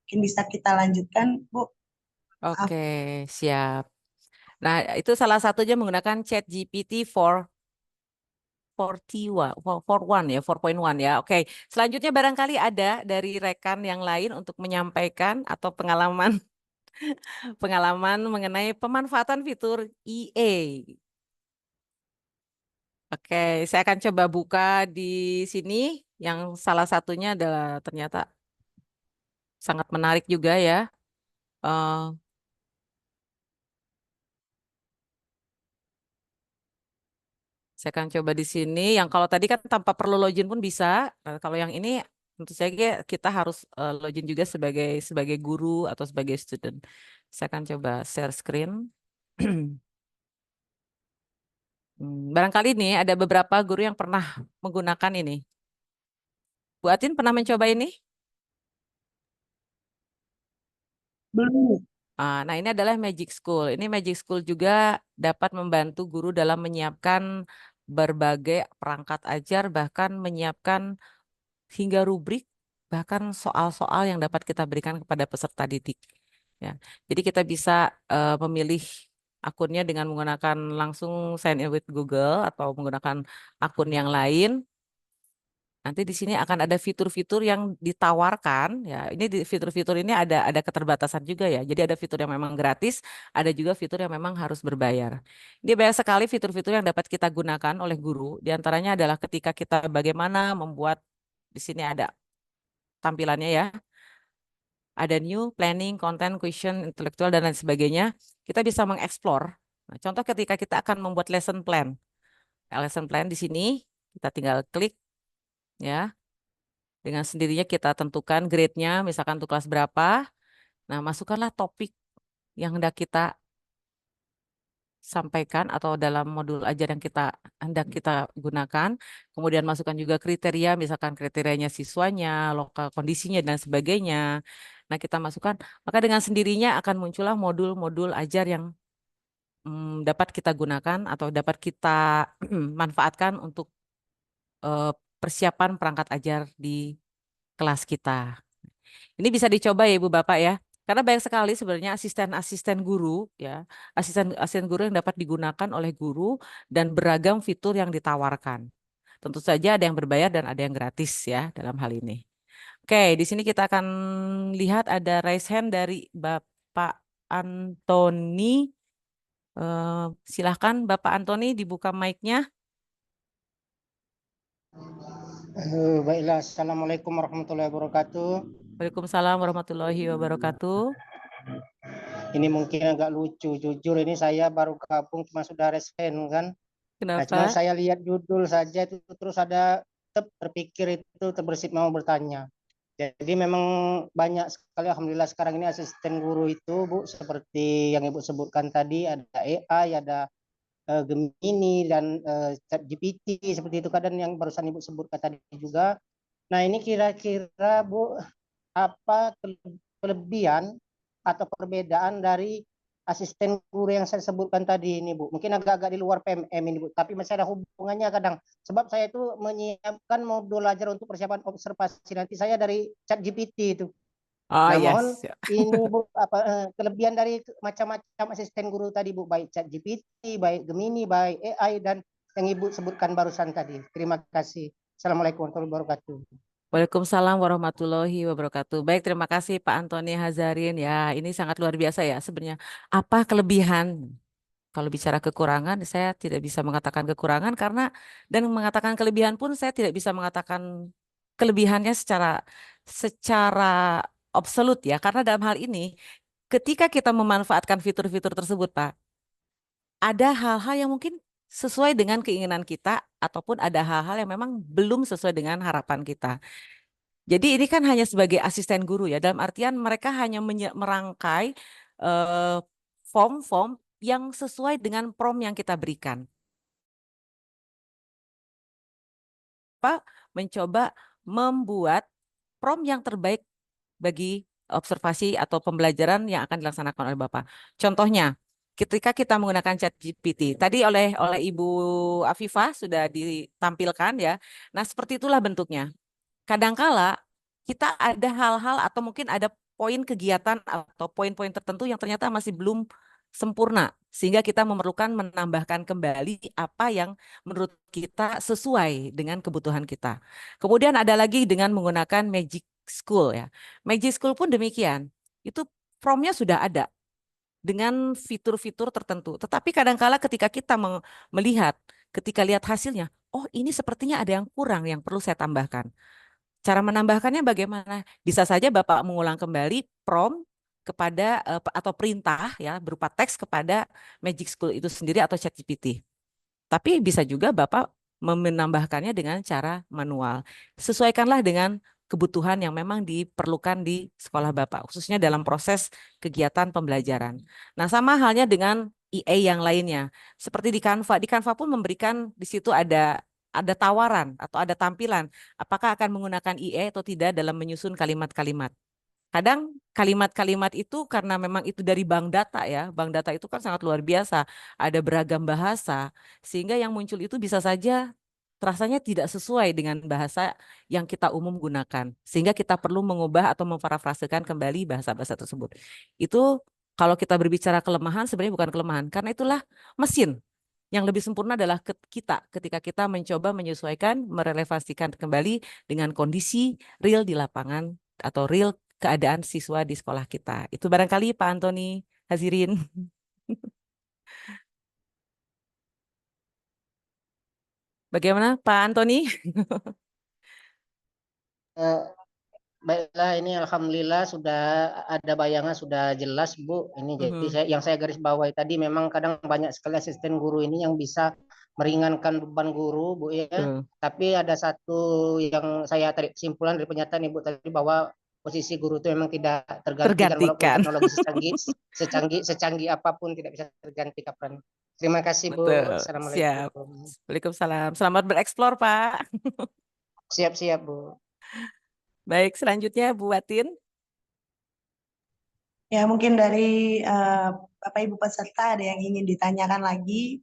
C: Mungkin bisa kita lanjutkan, Bu. Maaf.
A: Oke, siap. Nah, itu salah satunya menggunakan ChatGPT for 41 ya, 4.1 ya. Oke, selanjutnya barangkali ada dari rekan yang lain untuk menyampaikan atau pengalaman pengalaman mengenai pemanfaatan fitur EA. Oke, saya akan coba buka di sini yang salah satunya adalah ternyata sangat menarik juga ya. Eh, saya akan coba di sini. Yang kalau tadi kan tanpa perlu login pun bisa. Kalau yang ini tentu saja kita harus login juga sebagai guru atau sebagai student. Saya akan coba share screen. Barangkali nih ada beberapa guru yang pernah menggunakan ini. Bu Atin pernah mencoba ini?
C: Belum.
A: Nah, ini adalah Magic School. Ini Magic School juga dapat membantu guru dalam menyiapkan berbagai perangkat ajar, bahkan menyiapkan hingga rubrik, bahkan soal-soal yang dapat kita berikan kepada peserta didik. Ya, jadi kita bisa memilih akunnya dengan menggunakan langsung sign in with Google atau menggunakan akun yang lain. Nanti di sini akan ada fitur-fitur yang ditawarkan ya. Ini fitur-fitur ini ada keterbatasan juga ya. Jadi ada fitur yang memang gratis, ada juga fitur yang memang harus berbayar. Ini banyak sekali fitur-fitur yang dapat kita gunakan oleh guru. Di antaranya adalah ketika kita bagaimana membuat, di sini ada tampilannya ya. Ada new, planning, content, question, intelektual dan lain sebagainya. Kita bisa mengeksplor. Nah, contoh ketika kita akan membuat lesson plan. Lesson plan di sini kita tinggal klik ya. Dengan sendirinya kita tentukan grade-nya, misalkan untuk kelas berapa. Nah, masukkanlah topik yang hendak kita sampaikan atau dalam modul ajar yang hendak kita gunakan. Kemudian masukkan juga kriteria, misalkan kriterianya siswanya, lokal kondisinya, dan sebagainya. Nah, kita masukkan, maka dengan sendirinya akan muncullah modul-modul ajar yang dapat kita gunakan atau dapat kita manfaatkan untuk persiapan perangkat ajar di kelas kita. Ini bisa dicoba ya Ibu Bapak ya. Karena banyak sekali sebenarnya asisten-asisten guru ya, asisten guru yang dapat digunakan oleh guru dan beragam fitur yang ditawarkan. Tentu saja ada yang berbayar dan ada yang gratis ya dalam hal ini. Oke, di sini kita akan lihat ada raise hand dari Bapak Antoni. Silahkan Bapak Antoni dibuka mic-nya.
F: Baiklah, Assalamualaikum warahmatullahi wabarakatuh.
A: Waalaikumsalam warahmatullahi wabarakatuh.
F: Ini mungkin agak lucu, jujur ini saya baru gabung cuma sudah resen kan. Nah,
A: Kenapa?
F: cuma saya lihat judul saja itu terus ada terpikir itu terbersit mau bertanya. Jadi memang banyak sekali alhamdulillah sekarang ini asisten guru itu Bu, seperti yang Ibu sebutkan tadi ada AI, ada Gemini dan ChatGPT seperti itu kadang yang barusan Ibu sebutkan tadi juga. Nah, ini kira-kira Bu apa kelebihan atau perbedaan dari asisten guru yang saya sebutkan tadi ini Bu? Mungkin agak-agak di luar PMM ini Bu, tapi masih ada hubungannya kadang. Sebab saya itu menyiapkan modul ajar untuk persiapan observasi nanti saya dari ChatGPT itu.
A: Oh
F: Nah,
A: yes.
F: mohon ini Bu apa kelebihan dari macam-macam asisten guru tadi Bu, baik ChatGPT, baik Gemini, baik AI dan yang Ibu sebutkan barusan tadi. Terima kasih. Assalamualaikum warahmatullahi wabarakatuh.
A: Waalaikumsalam warahmatullahi wabarakatuh. Baik, terima kasih Pak Antoni Hazarin. Ya, ini sangat luar biasa ya sebenarnya. Apa kelebihan? Kalau bicara kekurangan, saya tidak bisa mengatakan kekurangan dan mengatakan kelebihan pun saya tidak bisa mengatakan kelebihannya secara absolut ya. Karena dalam hal ini, ketika kita memanfaatkan fitur-fitur tersebut, Pak, ada hal-hal yang mungkin sesuai dengan keinginan kita ataupun ada hal-hal yang memang belum sesuai dengan harapan kita. Jadi ini kan hanya sebagai asisten guru ya, dalam artian mereka hanya merangkai form-form yang sesuai dengan prompt yang kita berikan. Mencoba membuat prompt yang terbaik bagi observasi atau pembelajaran yang akan dilaksanakan oleh Bapak. Contohnya, ketika kita menggunakan ChatGPT, tadi oleh Ibu Afifah sudah ditampilkan ya. Nah, seperti itulah bentuknya. Kadangkala kita ada hal-hal atau mungkin ada poin kegiatan atau poin-poin tertentu yang ternyata masih belum sempurna, sehingga kita memerlukan menambahkan kembali apa yang menurut kita sesuai dengan kebutuhan kita. Kemudian ada lagi dengan menggunakan Magic School ya. Magic School pun demikian. Itu prompt-nya sudah ada dengan fitur-fitur tertentu. Tetapi kadangkala ketika kita ketika lihat hasilnya, oh ini sepertinya ada yang kurang yang perlu saya tambahkan. Cara menambahkannya bagaimana? Bisa saja Bapak mengulang kembali prompt kepada atau perintah ya berupa teks kepada Magic School itu sendiri atau ChatGPT. Tapi bisa juga Bapak menambahkannya dengan cara manual. Sesuaikanlah dengan kebutuhan yang memang diperlukan di sekolah Bapak, khususnya dalam proses kegiatan pembelajaran. Nah, sama halnya dengan EA yang lainnya. Seperti di Canva. Di Canva pun memberikan di situ ada tawaran atau ada tampilan apakah akan menggunakan EA atau tidak dalam menyusun kalimat-kalimat. kadang kalimat-kalimat itu karena memang itu dari bank data ya, bank data itu kan sangat luar biasa, ada beragam bahasa, sehingga yang muncul itu bisa saja rasanya tidak sesuai dengan bahasa yang kita umum gunakan, sehingga kita perlu mengubah atau memparafrasekan kembali bahasa-bahasa tersebut. Itu kalau kita berbicara kelemahan sebenarnya bukan kelemahan, karena itulah mesin. Yang lebih sempurna adalah kita ketika kita mencoba menyesuaikan, merelevasikan kembali dengan kondisi real di lapangan atau real keadaan siswa di sekolah kita. Itu barangkali Pak Antoni Hazirin. Bagaimana Pak Antoni?
F: Eh, Baiklah, ini alhamdulillah sudah ada bayangan, sudah jelas Bu. Ini jadi yang saya garis bawahi tadi memang kadang banyak sekali asisten guru ini yang bisa meringankan beban guru Bu ya.
A: Betul.
F: Tapi ada satu yang saya tarik kesimpulan dari pernyataan Ibu tadi bahwa posisi guru itu memang tidak tergantikan walaupun
A: Tergantikan.
F: teknologi secanggih apapun tidak bisa tergantikan. Terima kasih Bu.
A: Betul. Siap.
F: Assalamualaikum.
A: Waalaikumsalam. Selamat bereksplor Pak.
F: Siap-siap Bu.
A: Baik, selanjutnya Bu Watin.
C: Ya, mungkin dari Bapak Ibu peserta ada yang ingin ditanyakan lagi.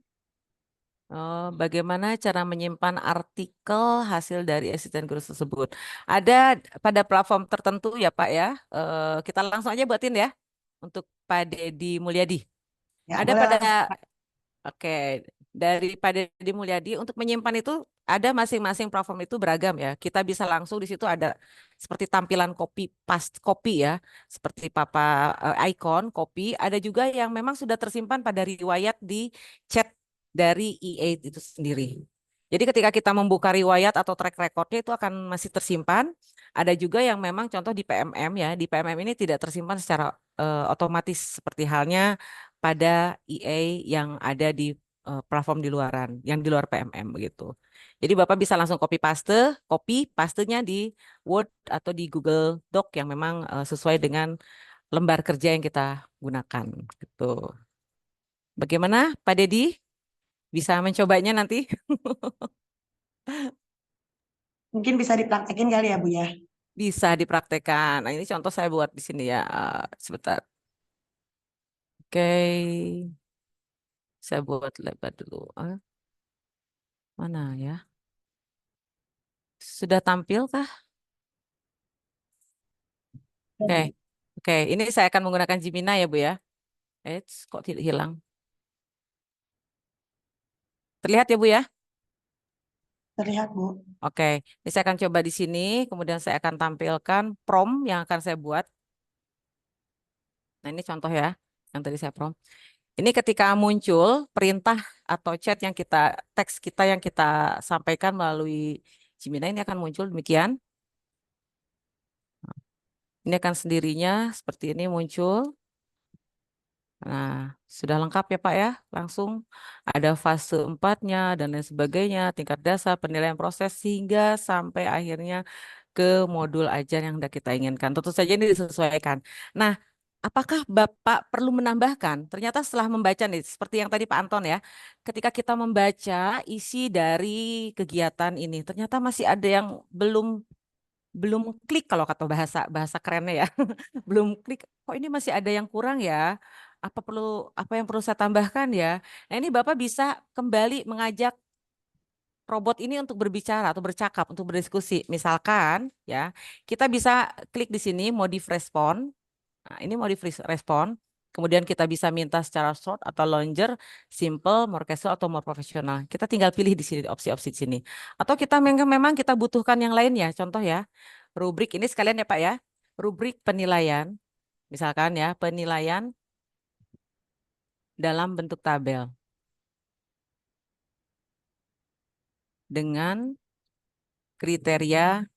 A: Bagaimana cara menyimpan artikel hasil dari asisten guru tersebut? Ada pada platform tertentu ya Pak ya. Kita langsung aja buatin ya untuk Pak Dedi Mulyadi.
C: Ya,
A: Ada
C: boleh
A: pada
C: langsung.
A: Oke, dari Pak Dedi Mulyadi untuk menyimpan itu ada masing-masing platform itu beragam ya. Kita bisa langsung di situ ada seperti tampilan copy paste copy ya, seperti icon copy. Ada juga yang memang sudah tersimpan pada riwayat di chat dari E8 itu sendiri. Jadi ketika kita membuka riwayat atau track recordnya itu akan masih tersimpan. Ada juga yang memang contoh di PMM ya, di PMM ini tidak tersimpan secara otomatis seperti halnya pada EA yang ada di platform di luaran, yang di luar PMM begitu. Jadi Bapak bisa langsung copy pastenya di Word atau di Google Doc yang memang sesuai dengan lembar kerja yang kita gunakan gitu. Bagaimana Pak Dedi? Bisa mencobanya nanti?
C: Mungkin bisa dipraktekin kali ya Bu ya.
A: Bisa dipraktekkan. Nah, ini contoh saya buat di sini ya. Sebentar. Oke. Saya buat lebar dulu. Mana ya? Sudah tampil kah? Oke. Oke, ini saya akan menggunakan Gemini ya, Bu ya. Kok tidak hilang? Terlihat ya, Bu ya?
C: Terlihat Bu.
A: Oke, ini saya akan coba di sini, kemudian saya akan tampilkan prompt yang akan saya buat. Nah, ini contoh ya, yang tadi saya prompt. Ini ketika muncul perintah atau chat yang teks kita yang kita sampaikan melalui Gemini ini akan muncul demikian. Ini akan sendirinya seperti ini muncul. Nah, sudah lengkap ya Pak ya. Langsung ada fase 4-nya dan lain sebagainya, tingkat dasar, penilaian proses, hingga sampai akhirnya ke modul ajar yang sudah kita inginkan. Tentu saja ini disesuaikan. Nah, apakah Bapak perlu menambahkan? Ternyata setelah membaca nih, seperti yang tadi Pak Anton ya, ketika kita membaca isi dari kegiatan ini, ternyata masih ada yang belum klik kalau kata bahasa kerennya ya. Belum klik, kok ini masih ada yang kurang ya? Apa yang perlu saya tambahkan ya? Nah, ini Bapak bisa kembali mengajak robot ini untuk berbicara atau bercakap, untuk berdiskusi. Misalkan ya, kita bisa klik di sini modif respon. Nah, ini modif respon. Kemudian kita bisa minta secara short atau longer, simple, more casual atau more profesional. Kita tinggal pilih di sini opsi-opsi di sini. Atau kita memang kita butuhkan yang lain ya. Contoh ya, rubrik ini sekalian ya Pak ya. Rubrik penilaian. Misalkan ya, penilaian dalam bentuk tabel. Dengan kriteria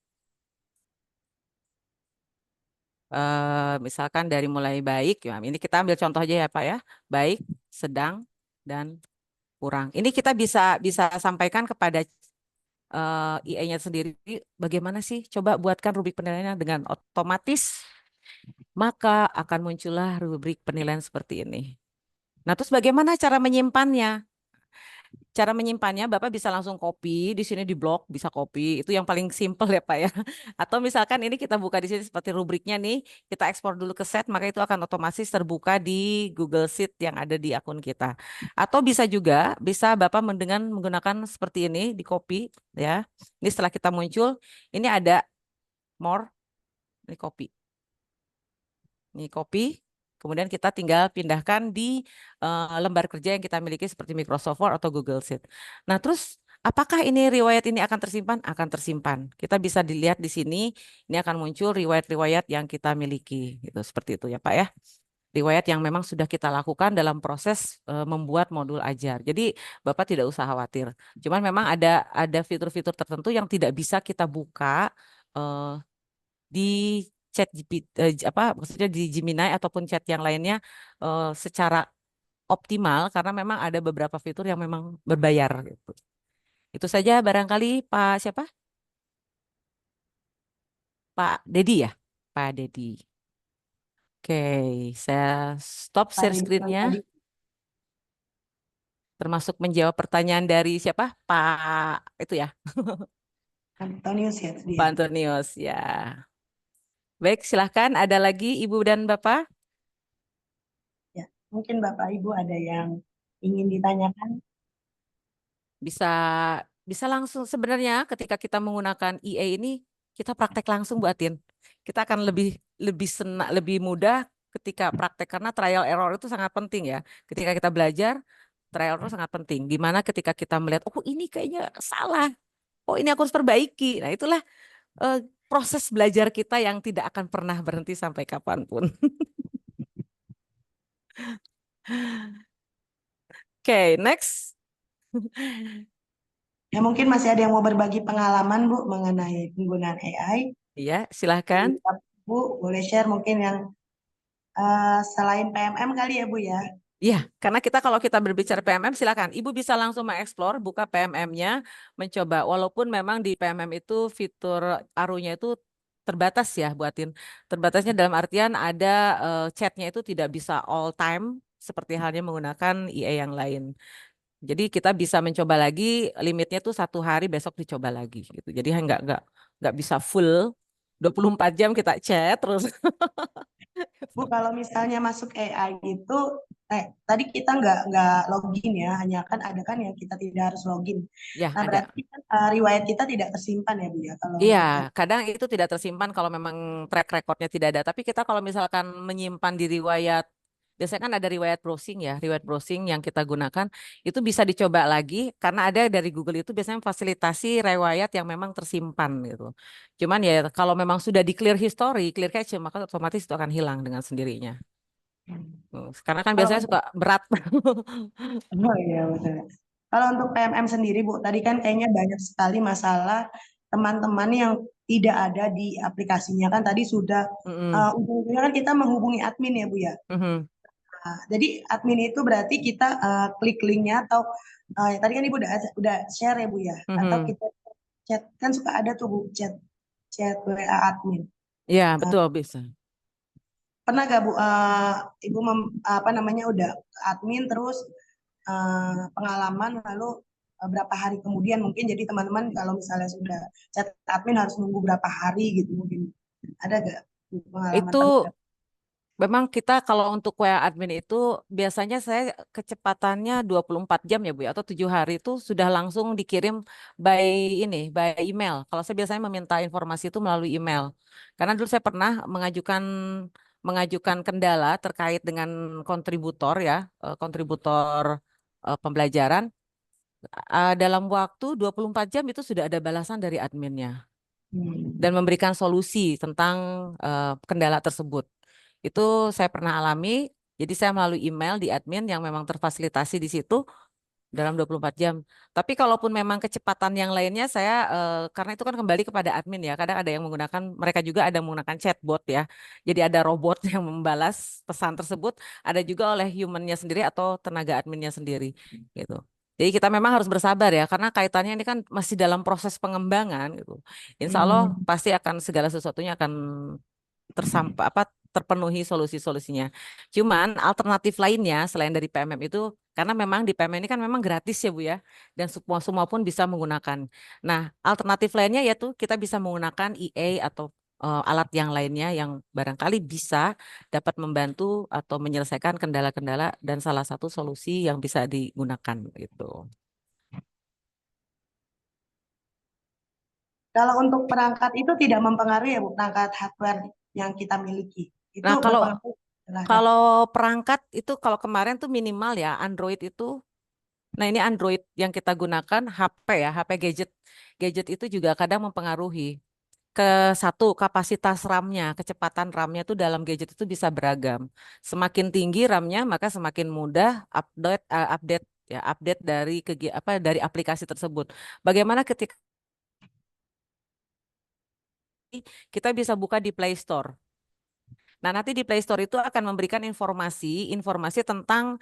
A: misalkan dari mulai baik, ya, ini kita ambil contoh aja ya Pak ya, baik, sedang, dan kurang. Ini kita bisa sampaikan kepada IE-nya sendiri, bagaimana sih? Coba buatkan rubrik penilaiannya dengan otomatis, maka akan muncullah rubrik penilaian seperti ini. Nah, terus bagaimana cara menyimpannya? Cara menyimpannya, Bapak bisa langsung copy di sini di blog, bisa copy. Itu yang paling simple ya, Pak ya. Atau misalkan ini kita buka di sini seperti rubriknya nih, kita ekspor dulu ke set, maka itu akan otomatis terbuka di Google Sheet yang ada di akun kita. Atau bisa juga, bisa Bapak menggunakan seperti ini, di copy ya. Ini setelah kita muncul, ini ada more, ini copy. Ini copy. Kemudian kita tinggal pindahkan di lembar kerja yang kita miliki seperti Microsoft Word atau Google Sheet. Nah, terus apakah ini riwayat ini akan tersimpan? Akan tersimpan. Kita bisa dilihat di sini, ini akan muncul riwayat-riwayat yang kita miliki. Gitu, seperti itu ya Pak ya. Riwayat yang memang sudah kita lakukan dalam proses membuat modul ajar. Jadi Bapak tidak usah khawatir. Cuman memang ada fitur-fitur tertentu yang tidak bisa kita buka di chat maksudnya di Gemini ataupun chat yang lainnya secara optimal karena memang ada beberapa fitur yang memang berbayar gitu. Itu saja barangkali Pak siapa? Pak Dedi ya? Pak Dedi. Oke, saya stop
C: Pak
A: share
C: Deddy yang
A: screen-nya
C: tadi.
A: termasuk menjawab pertanyaan dari siapa? Pak itu ya,
C: Antonius ya tadi
A: Pak
C: ya.
A: Antonius ya. Baik, silahkan ada lagi Ibu dan Bapak?
C: Ya, mungkin Bapak Ibu ada yang ingin ditanyakan.
A: Bisa bisa langsung sebenarnya ketika kita menggunakan EA ini kita praktek langsung Bu Atin. Kita akan lebih mudah ketika praktek karena trial error itu sangat penting ya. Ketika kita belajar trial error sangat penting. Gimana ketika kita melihat oh ini kayaknya salah. Oh ini aku harus perbaiki. Nah itulah proses belajar kita yang tidak akan pernah berhenti sampai kapanpun. Oke, next.
C: Ya mungkin masih ada yang mau berbagi pengalaman Bu mengenai penggunaan AI.
A: Iya, silahkan.
C: Bu boleh share mungkin yang selain PMM kali ya Bu ya.
A: Iya, karena kalau kita berbicara PMM, silakan. Ibu bisa langsung mengeksplor, buka PMM-nya, mencoba. Walaupun memang di PMM itu fitur ARU-nya itu terbatas ya, buatin. Terbatasnya dalam artian ada chatnya itu tidak bisa all time, seperti halnya menggunakan IA yang lain. Jadi kita bisa mencoba lagi, limitnya tuh 1 hari, besok dicoba lagi. Gitu. Jadi nggak bisa full 24 jam kita chat terus.
C: Bu kalau misalnya masuk AI itu tadi kita nggak login ya, hanya kan ada kan yang kita tidak harus login.
A: Ya,
C: Nah
A: ada.
C: berarti kan riwayat kita tidak tersimpan ya Bu ya kalau
A: Iya,
C: untuk
A: kadang itu tidak tersimpan kalau memang track recordnya tidak ada. Tapi kita kalau misalkan menyimpan di riwayat, biasanya kan ada riwayat browsing ya, riwayat browsing yang kita gunakan, itu bisa dicoba lagi karena ada dari Google itu biasanya fasilitasi riwayat yang memang tersimpan gitu. Cuman ya kalau memang sudah di clear history, clear cache, maka otomatis itu akan hilang dengan sendirinya. Karena kan
C: kalau
A: biasanya
C: untuk
A: suka berat.
C: oh iya betul. Kalau untuk PMM sendiri Bu, tadi kan kayaknya banyak sekali masalah teman-teman yang tidak ada di aplikasinya kan tadi sudah
A: Mm-mm.
C: ujung-ujungnya kan kita menghubungi admin ya Bu ya.
A: Mhm.
C: Nah, jadi admin itu berarti kita klik linknya atau tadi kan Ibu udah share ya Bu ya, atau
A: Mhm.
C: kita chat kan suka ada tuh Bu chat chat WA admin.
A: Ya, betul bisa.
C: Pernah gak Bu Ibu apa namanya udah admin terus pengalaman lalu berapa hari kemudian mungkin jadi teman-teman kalau misalnya sudah chat admin harus nunggu berapa hari gitu mungkin ada gak Bu, pengalaman
A: Itu
C: pernah?
A: memang kita kalau untuk WA admin itu biasanya saya kecepatannya 24 jam ya Bu ya, atau 7 hari itu sudah langsung dikirim by email. Kalau saya biasanya meminta informasi itu melalui email. Karena dulu saya pernah mengajukan kendala terkait dengan kontributor ya, kontributor pembelajaran. Dalam waktu 24 jam itu sudah ada balasan dari adminnya dan memberikan solusi tentang kendala tersebut. Itu saya pernah alami, jadi saya melalui email di admin yang memang terfasilitasi di situ dalam 24 jam. Tapi kalaupun memang kecepatan yang lainnya saya karena itu kan kembali kepada admin ya. Kadang ada yang menggunakan mereka juga ada yang menggunakan chatbot ya. Jadi ada robot yang membalas pesan tersebut, ada juga oleh humannya sendiri atau tenaga adminnya sendiri gitu. Jadi kita memang harus bersabar ya karena kaitannya ini kan masih dalam proses pengembangan gitu. Insya Allah pasti akan segala sesuatunya akan terpenuhi solusi-solusinya. Cuman alternatif lainnya selain dari PMM itu, karena memang di PMM ini kan memang gratis ya Bu ya, dan semua pun bisa menggunakan. Nah, alternatif lainnya yaitu kita bisa menggunakan EA atau alat yang lainnya yang barangkali bisa dapat membantu atau menyelesaikan kendala-kendala dan salah satu solusi yang bisa digunakan gitu.
C: Kalau untuk perangkat itu tidak mempengaruhi ya Bu, perangkat hardware yang kita miliki. Itu
A: Nah,
C: berpengaruh terhadap
A: kalau perangkat itu kalau kemarin tuh minimal ya Android itu. Nah, ini Android yang kita gunakan HP ya, HP gadget. Gadget itu juga kadang mempengaruhi ke satu kapasitas RAM-nya, kecepatan RAM-nya itu dalam gadget itu bisa beragam. Semakin tinggi RAM-nya, maka semakin mudah update dari dari aplikasi tersebut. Bagaimana ketika kita bisa buka di Play Store? Nah, nanti di Play Store itu akan memberikan informasi tentang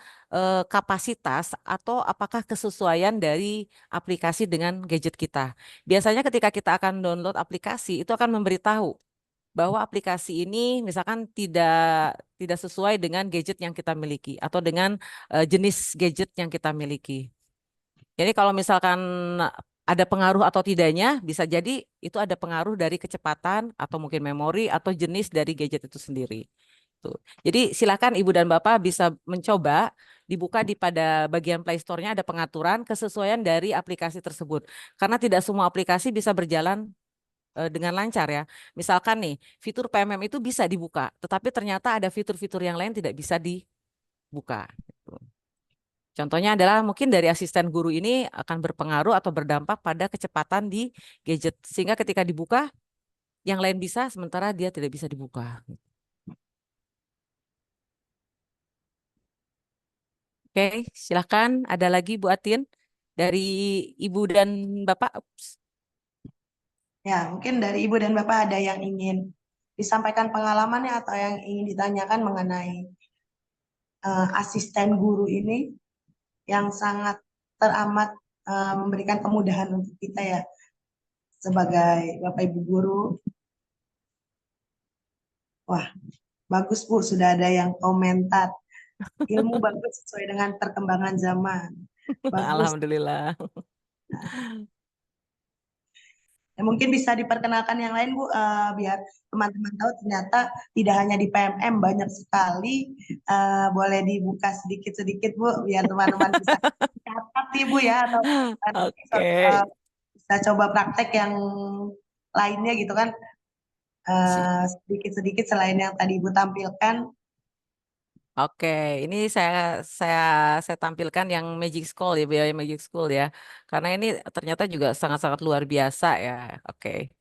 A: kapasitas atau apakah kesesuaian dari aplikasi dengan gadget kita. Biasanya ketika kita akan download aplikasi, itu akan memberitahu bahwa aplikasi ini misalkan tidak sesuai dengan gadget yang kita miliki atau dengan jenis gadget yang kita miliki. Jadi kalau misalkan ada pengaruh atau tidaknya, bisa jadi itu ada pengaruh dari kecepatan atau mungkin memori atau jenis dari gadget itu sendiri. Tuh. Jadi silakan Ibu dan Bapak bisa mencoba dibuka pada bagian Play Store-nya ada pengaturan kesesuaian dari aplikasi tersebut. Karena tidak semua aplikasi bisa berjalan dengan lancar ya. Misalkan nih, fitur PMM itu bisa dibuka, tetapi ternyata ada fitur-fitur yang lain tidak bisa dibuka. Gitu. Contohnya adalah mungkin dari asisten guru ini akan berpengaruh atau berdampak pada kecepatan di gadget. Sehingga ketika dibuka, yang lain bisa, sementara dia tidak bisa dibuka. Oke, silakan. Ada lagi Bu Atin dari Ibu dan Bapak. Ups.
C: ya, mungkin dari Ibu dan Bapak ada yang ingin disampaikan pengalamannya atau yang ingin ditanyakan mengenai asisten guru ini yang sangat teramat memberikan kemudahan untuk kita ya sebagai Bapak Ibu guru. Wah, bagus Bu, sudah ada yang komentar. Ilmu bagus sesuai dengan perkembangan zaman. Bagus.
A: Alhamdulillah.
C: Ya, mungkin bisa diperkenalkan yang lain Bu, biar teman-teman tahu ternyata tidak hanya di PMM banyak sekali. Boleh dibuka sedikit-sedikit Bu, biar teman-teman bisa catat nih Bu ya, atau
A: Oke.
C: bisa coba praktek yang lainnya gitu kan. Sedikit-sedikit selain yang tadi Ibu tampilkan.
A: Oke, ini saya tampilkan yang Magic School ya, biaya Magic School ya. Karena ini ternyata juga sangat-sangat luar biasa ya. Oke.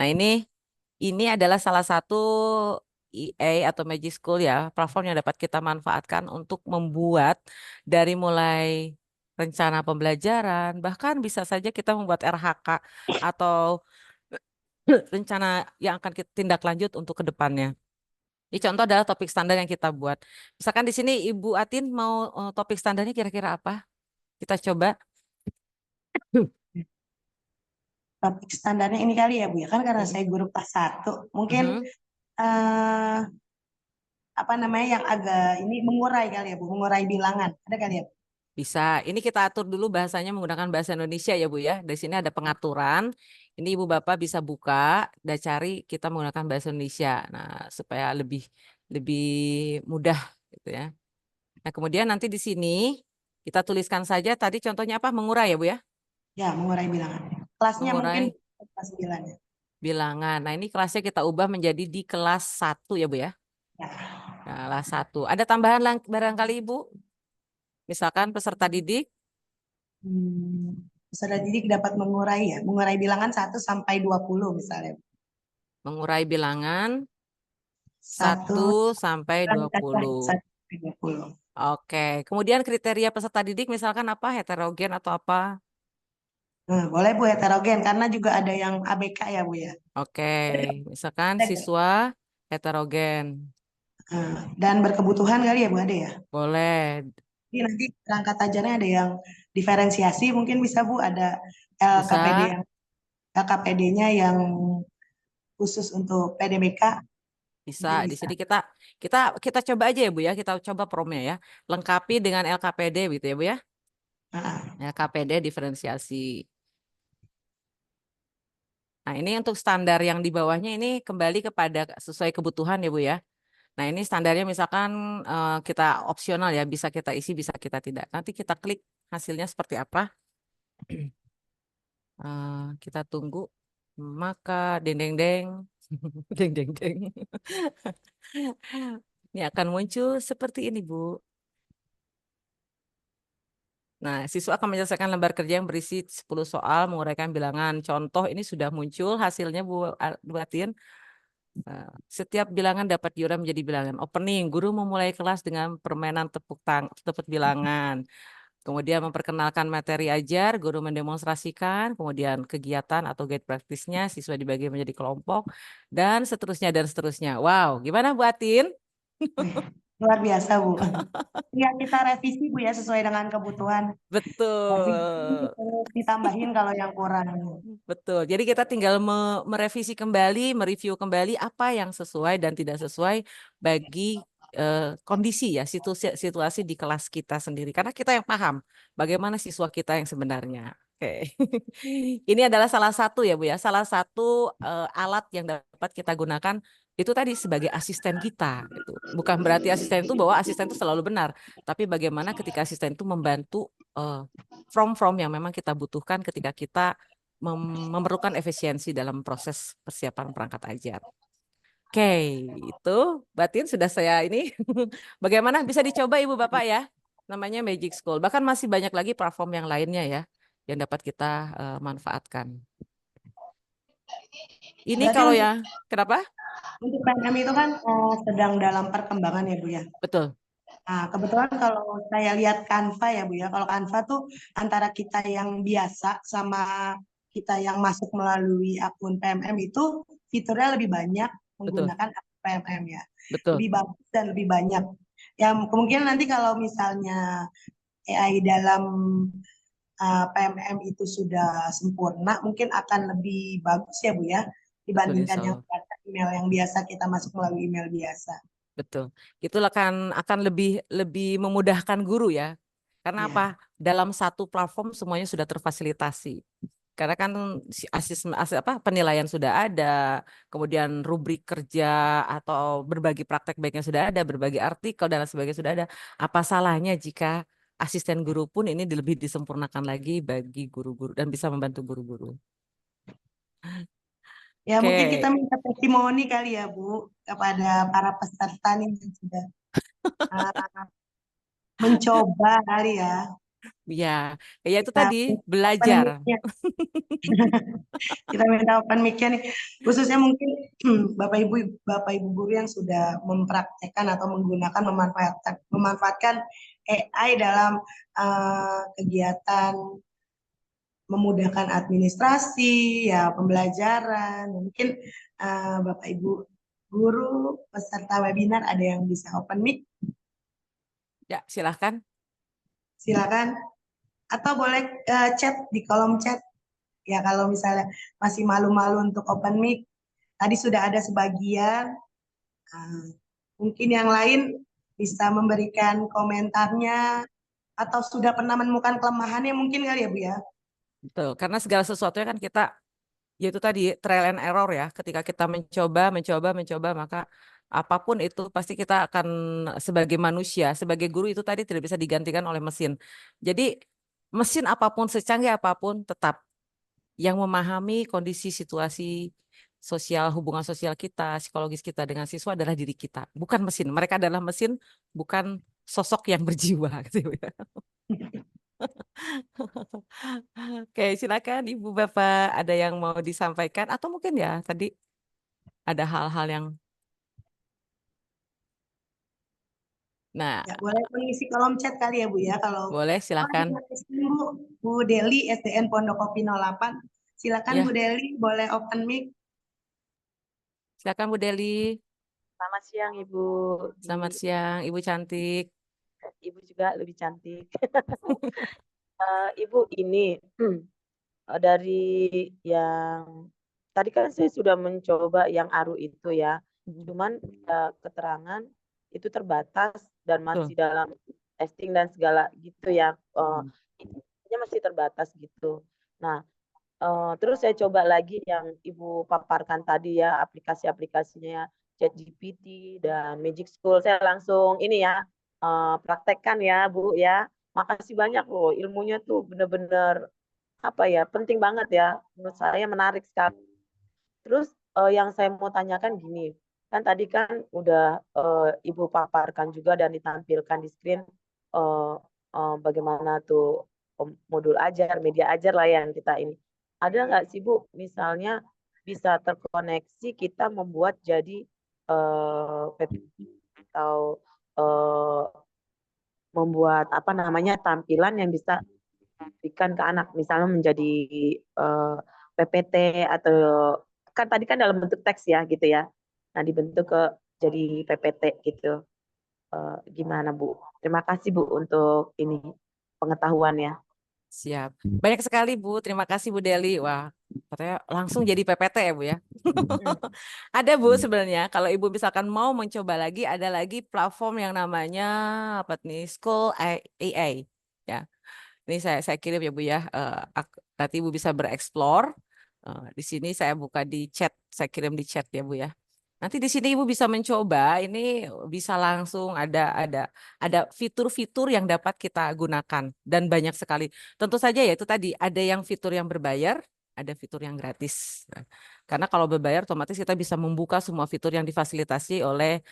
A: Nah, ini adalah salah satu EA atau Magic School ya, platform yang dapat kita manfaatkan untuk membuat dari mulai rencana pembelajaran, bahkan bisa saja kita membuat RHK atau rencana yang akan kita tindak lanjut untuk ke depannya. Ini contoh adalah topik standar yang kita buat. Misalkan di sini Ibu Atin mau topik standarnya kira-kira apa? Kita coba.
C: Topik standarnya ini kali ya Bu ya, kan karena saya guru kelas 1. Mungkin eh, apa namanya yang agak ini mengurai kali ya Bu, mengurai bilangan. Ada kali ya Bu?
A: Bisa. Ini kita atur dulu bahasanya menggunakan bahasa Indonesia ya Bu ya. Di sini ada pengaturan. Ini Ibu Bapak bisa buka dan cari kita menggunakan bahasa Indonesia. Nah, supaya lebih mudah gitu ya. Nah, kemudian nanti di sini kita tuliskan saja tadi contohnya apa? Mengurai ya Bu ya?
C: Ya, mengurai bilangan. Kelasnya mungkin
A: Mengurai
C: kelas 9 ya.
A: bilangan. Nah, ini kelasnya kita ubah menjadi di kelas 1 ya Bu ya.
C: Ya.
A: Nah, kelas 1. Ada tambahan barangkali Ibu? Misalkan peserta didik.
C: Peserta didik dapat mengurai ya, mengurai bilangan 1 sampai 20 misalnya.
A: Mengurai bilangan
C: 1
A: 1 sampai 20.
C: sampai 20.
A: Oke. Kemudian kriteria peserta didik misalkan apa? Heterogen atau apa?
C: Nah, boleh Bu heterogen karena juga ada yang ABK ya Bu ya.
A: Oke. Misalkan siswa heterogen.
C: Dan berkebutuhan kali ya Bu ada ya.
A: Boleh.
C: Jadi nanti perangkat ajarnya ada yang diferensiasi mungkin bisa Bu, ada
A: Bisa.
C: LKPD-nya yang khusus untuk PDBK.
A: Bisa. Di
C: bisa.
A: sini kita coba aja ya Bu ya, kita coba promnya ya. Lengkapi dengan LKPD gitu ya Bu ya.
C: Ah,
A: LKPD diferensiasi. Nah, ini untuk standar yang di bawahnya ini kembali kepada sesuai kebutuhan ya Bu ya. Nah, ini standarnya misalkan kita opsional ya, bisa kita isi, bisa kita tidak. Nanti kita klik hasilnya seperti apa. Kita tunggu. Maka deng deng deng. Deng deng deng. Ini akan muncul seperti ini Bu. Nah, siswa akan menyelesaikan lembar kerja yang berisi 10 soal, menguraikan bilangan. Contoh ini sudah muncul hasilnya Bu Atin. Setiap bilangan dapat diurai menjadi bilangan. Opening, guru memulai kelas dengan permainan tepuk bilangan. Kemudian memperkenalkan materi ajar, guru mendemonstrasikan, kemudian kegiatan atau guide praktisnya, siswa dibagi menjadi kelompok, dan seterusnya dan seterusnya. Wow, gimana Bu Atin?
C: luar biasa Bu. Ya kita revisi Bu ya sesuai dengan kebutuhan.
A: Betul.
C: Terus ditambahin kalau yang kurang.
A: Betul. Jadi kita tinggal merevisi kembali, mereview kembali apa yang sesuai dan tidak sesuai bagi kondisi ya, situasi di kelas kita sendiri. Karena kita yang paham bagaimana siswa kita yang sebenarnya. Oke. Ini adalah salah satu ya Bu ya, salah satu alat yang dapat kita gunakan itu tadi sebagai asisten kita. Gitu. Bukan berarti asisten itu bahwa asisten itu selalu benar, tapi bagaimana ketika asisten itu membantu from yang memang kita butuhkan ketika kita memerlukan efisiensi dalam proses persiapan perangkat ajar. Oke, itu Batin sudah saya ini. Bagaimana bisa dicoba Ibu Bapak ya? Namanya Magic School. Bahkan masih banyak lagi platform yang lainnya ya yang dapat kita manfaatkan. Ini
C: Berarti
A: kalau
C: untuk,
A: ya, kenapa?
C: untuk PNM itu kan sedang dalam perkembangan ya Bu ya.
A: Betul,
C: Nah, kebetulan kalau saya lihat Canva ya Bu ya, kalau Canva tuh antara kita yang biasa sama kita yang masuk melalui akun PMM itu fiturnya lebih banyak
A: betul,
C: menggunakan akun PMM ya.
A: betul.
C: Lebih bagus dan lebih banyak. Ya kemungkinan nanti kalau misalnya AI dalam PMM itu sudah sempurna, mungkin akan lebih bagus ya Bu ya,
A: Betul,
C: dibandingkan
A: insya
C: yang
A: Allah.
C: email yang biasa kita masuk melalui email biasa.
A: Betul. Itu akan lebih memudahkan guru ya. Karena
C: Ya.
A: apa? Dalam satu platform semuanya sudah terfasilitasi. Karena kan penilaian sudah ada, kemudian rubrik kerja atau berbagi praktek baiknya sudah ada, berbagi artikel dan lain sebagainya sudah ada. Apa salahnya jika asisten guru pun ini lebih disempurnakan lagi bagi guru-guru dan bisa membantu guru-guru.
C: Ya, mungkin kita
A: Oke,
C: minta testimoni kali ya, Bu, kepada para peserta nih yang sudah uh, mencoba kali ya.
A: ya, ya itu
C: Kita
A: tadi
C: minta open
A: belajar.
C: mic-nya. Kita minta open mic-nya nih. Khususnya mungkin Bapak Ibu guru yang sudah mempraktekkan atau memanfaatkan AI dalam kegiatan memudahkan administrasi, ya pembelajaran. Mungkin Bapak Ibu guru peserta webinar ada yang bisa open mic,
A: Ya, silahkan.
C: silakan. Atau boleh chat di kolom chat. Ya kalau misalnya masih malu-malu untuk open mic, tadi sudah ada sebagian. Mungkin yang lain bisa memberikan komentarnya atau sudah pernah menemukan kelemahannya mungkin kali ya Bu ya.
A: Betul, karena segala sesuatunya kan kita yaitu tadi trial and error ya. Ketika kita mencoba, maka apapun itu pasti kita akan sebagai manusia, sebagai guru itu tadi tidak bisa digantikan oleh mesin. Jadi mesin apapun, secanggih apapun, tetap yang memahami kondisi situasi sosial, hubungan sosial kita, psikologis kita dengan siswa adalah diri kita, bukan mesin. Mereka adalah mesin, bukan sosok yang berjiwa gitu ya. Oke, silakan Ibu Bapak ada yang mau disampaikan atau mungkin ya tadi ada hal-hal yang nah,
C: Ya, boleh mengisi kolom chat kali ya Bu ya kalau
A: boleh silakan.
C: Bu Deli SDN Pondok Kopi 08. Silakan Bu
A: Ya,
C: Deli boleh open mic.
A: silakan Bu Deli.
G: Selamat siang Ibu.
A: Selamat siang Ibu cantik.
G: Ibu juga lebih cantik. Ibu ini dari yang tadi kan saya sudah mencoba yang ARU itu ya. Cuman keterangan itu terbatas dan
A: Betul.
G: masih dalam testing dan segala gitu ya. Intinya masih terbatas gitu. Nah, terus saya coba lagi yang Ibu paparkan tadi ya, aplikasi-aplikasinya ChatGPT dan Magic School. Saya langsung ini ya, praktekkan ya Bu ya. Makasih banyak loh, ilmunya tuh bener-bener apa ya, penting banget ya. Menurut saya menarik sekali. Terus yang saya mau tanyakan gini, kan tadi kan udah Ibu paparkan juga dan ditampilkan di screen bagaimana tuh modul ajar, media ajar lah yang kita ini. Ada nggak sih Bu, misalnya bisa terkoneksi kita membuat jadi PPT atau membuat apa namanya tampilan yang bisa diberikan ke anak, misalnya menjadi PPT atau kan tadi kan dalam bentuk teks ya gitu ya. Nah dibentuk ke jadi PPT gitu. Gimana Bu? Terima kasih Bu untuk ini pengetahuannya.
A: Siap. Banyak sekali Bu. Terima kasih Bu Deli. Wah, katanya langsung jadi PPT ya Bu ya. Ada Bu sebenarnya. Kalau Ibu misalkan mau mencoba lagi, ada lagi platform yang namanya apa nih? School AI. Ya. Ini saya kirim ya Bu ya. Nanti Ibu bisa bereksplor. Di sini saya buka di chat. Saya kirim di chat ya Bu ya. Nanti di sini Ibu bisa mencoba, ini bisa langsung ada fitur-fitur yang dapat kita gunakan dan banyak sekali. Tentu saja ya itu tadi ada yang fitur yang berbayar, ada fitur yang gratis. Nah, karena kalau berbayar otomatis kita bisa membuka semua fitur yang difasilitasi oleh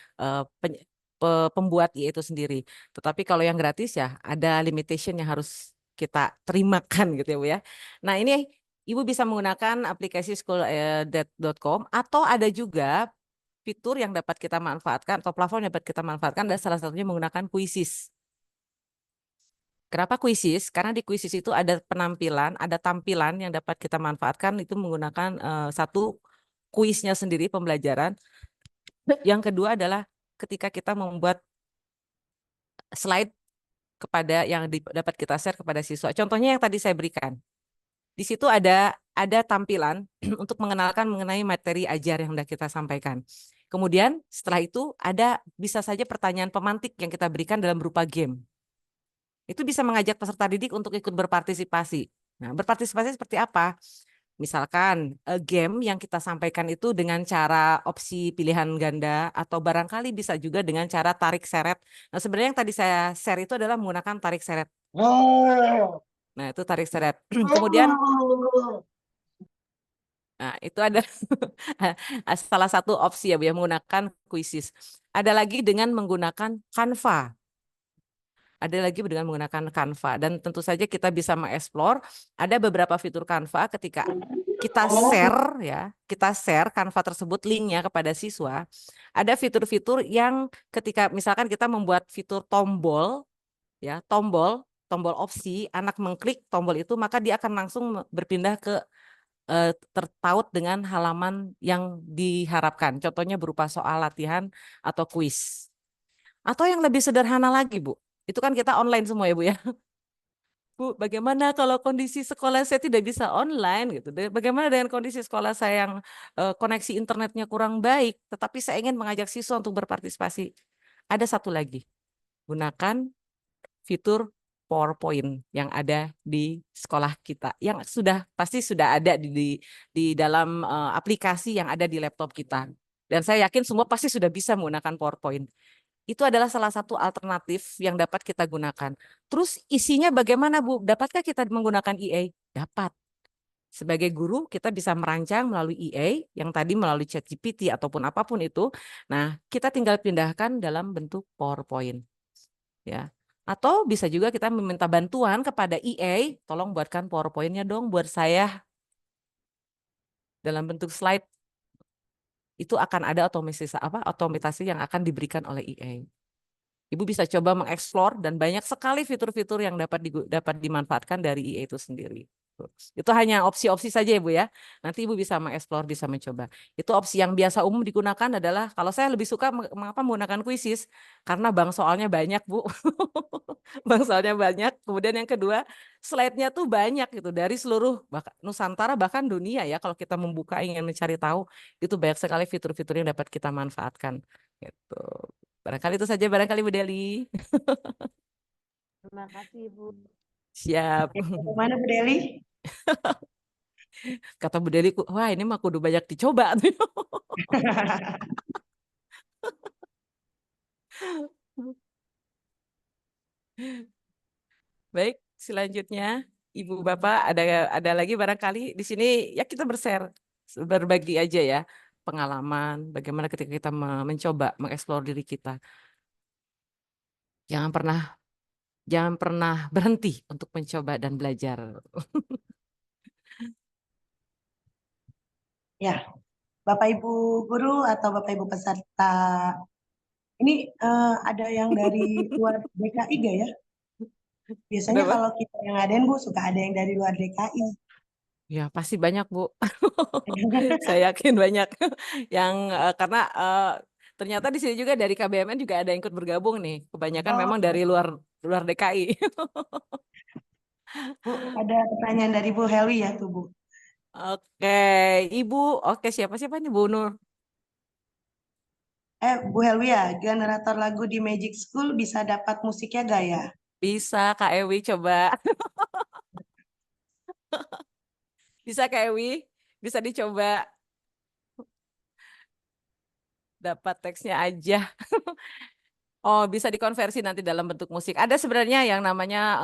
A: pembuat IA itu sendiri. Tetapi kalau yang gratis ya ada limitation yang harus kita terimakan gitu ya Bu ya. Nah, ini Ibu bisa menggunakan aplikasi school.com atau ada juga fitur yang dapat kita manfaatkan atau platform yang dapat kita manfaatkan dan salah satunya menggunakan Quizzes. Kenapa Quizzes? Karena di Quizzes itu ada penampilan, ada tampilan yang dapat kita manfaatkan itu menggunakan satu kuisnya sendiri pembelajaran. Yang kedua adalah ketika kita membuat slide kepada yang dapat kita share kepada siswa. Contohnya yang tadi saya berikan. Di situ ada tampilan untuk mengenalkan mengenai materi ajar yang sudah kita sampaikan. Kemudian setelah itu ada bisa saja pertanyaan pemantik yang kita berikan dalam berupa game. Itu bisa mengajak peserta didik untuk ikut berpartisipasi. Nah, berpartisipasi seperti apa? Misalkan game yang kita sampaikan itu dengan cara opsi pilihan ganda atau barangkali bisa juga dengan cara tarik seret. Nah, sebenarnya yang tadi saya share itu adalah menggunakan tarik seret. Nah, itu tarik seret. Kemudian nah, itu ada salah satu opsi ya Bu ya menggunakan Quizzes. Ada lagi dengan menggunakan Canva. Ada lagi dengan menggunakan Canva dan tentu saja kita bisa mengeksplor ada beberapa fitur Canva ketika kita share Canva tersebut linknya kepada siswa. Ada fitur-fitur yang ketika misalkan kita membuat fitur tombol ya, tombol opsi, anak mengklik tombol itu maka dia akan langsung berpindah ke terpaut dengan halaman yang diharapkan. Contohnya berupa soal latihan atau kuis. Atau yang lebih sederhana lagi, Bu. Itu kan kita online semua ya, Bu ya. Bu, bagaimana kalau kondisi sekolah saya tidak bisa online gitu? Bagaimana dengan kondisi sekolah saya yang koneksi internetnya kurang baik, tetapi saya ingin mengajak siswa untuk berpartisipasi. Ada satu lagi. Gunakan fitur PowerPoint yang ada di sekolah kita, yang pasti sudah ada di dalam aplikasi yang ada di laptop kita. Dan saya yakin semua pasti sudah bisa menggunakan PowerPoint. Itu adalah salah satu alternatif yang dapat kita gunakan. Terus isinya bagaimana Bu? Dapatkah kita menggunakan EA? Dapat. Sebagai guru kita bisa merancang melalui EA yang tadi melalui ChatGPT ataupun apapun itu. Nah, kita tinggal pindahkan dalam bentuk PowerPoint. Ya. Atau bisa juga kita meminta bantuan kepada EA, tolong buatkan PowerPoint-nya dong buat saya dalam bentuk slide. Itu akan ada otomatisasi yang akan diberikan oleh EA. Ibu bisa coba mengeksplor dan banyak sekali fitur-fitur yang dapat dimanfaatkan dari EA itu sendiri. Itu hanya opsi-opsi saja ya Bu ya. Nanti Ibu bisa mengeksplor, bisa mencoba. Itu opsi yang biasa umum digunakan adalah, kalau saya lebih suka mengapa menggunakan kuisis, karena bank soalnya banyak Bu. Bank soalnya banyak. Kemudian yang kedua, slide-nya tuh banyak gitu dari seluruh Nusantara bahkan dunia ya. Kalau kita membuka ingin mencari tahu, itu banyak sekali fitur-fitur yang dapat kita manfaatkan. Gitu. Barangkali itu saja barangkali Bu Deli.
G: Terima kasih Ibu.
A: Siap.
C: Bagaimana Bu Deli?
A: Kata Bu Deli, wah ini mah kudu banyak dicoba. Baik, selanjutnya Ibu Bapak ada lagi barangkali di sini ya kita berbagi aja ya pengalaman bagaimana ketika kita mencoba mengeksplor diri kita. Jangan pernah berhenti untuk mencoba dan belajar.
C: Ya, Bapak Ibu guru atau Bapak Ibu peserta, ini ada yang dari luar DKI gak ya? Biasanya
A: Kenapa?
C: kalau kita yang ngadain Bu, suka ada yang dari luar DKI.
A: Ya pasti banyak Bu. Saya yakin banyak yang karena ternyata di sini juga dari KBMN juga ada yang ikut bergabung nih. Kebanyakan
C: Oh,
A: memang dari luar DKI.
C: Bu, ada pertanyaan dari Bu Helwi ya tuh Bu.
A: Oke, Ibu. Oke, siapa nih Bu Nur?
C: Bu Helwi ya, generator lagu di Magic School bisa dapat musiknya gak ya?
A: Bisa Kak Ewi coba. Bisa Kak Ewi, bisa dicoba. Dapat teksnya aja. Oh, bisa dikonversi nanti dalam bentuk musik. Ada sebenarnya yang namanya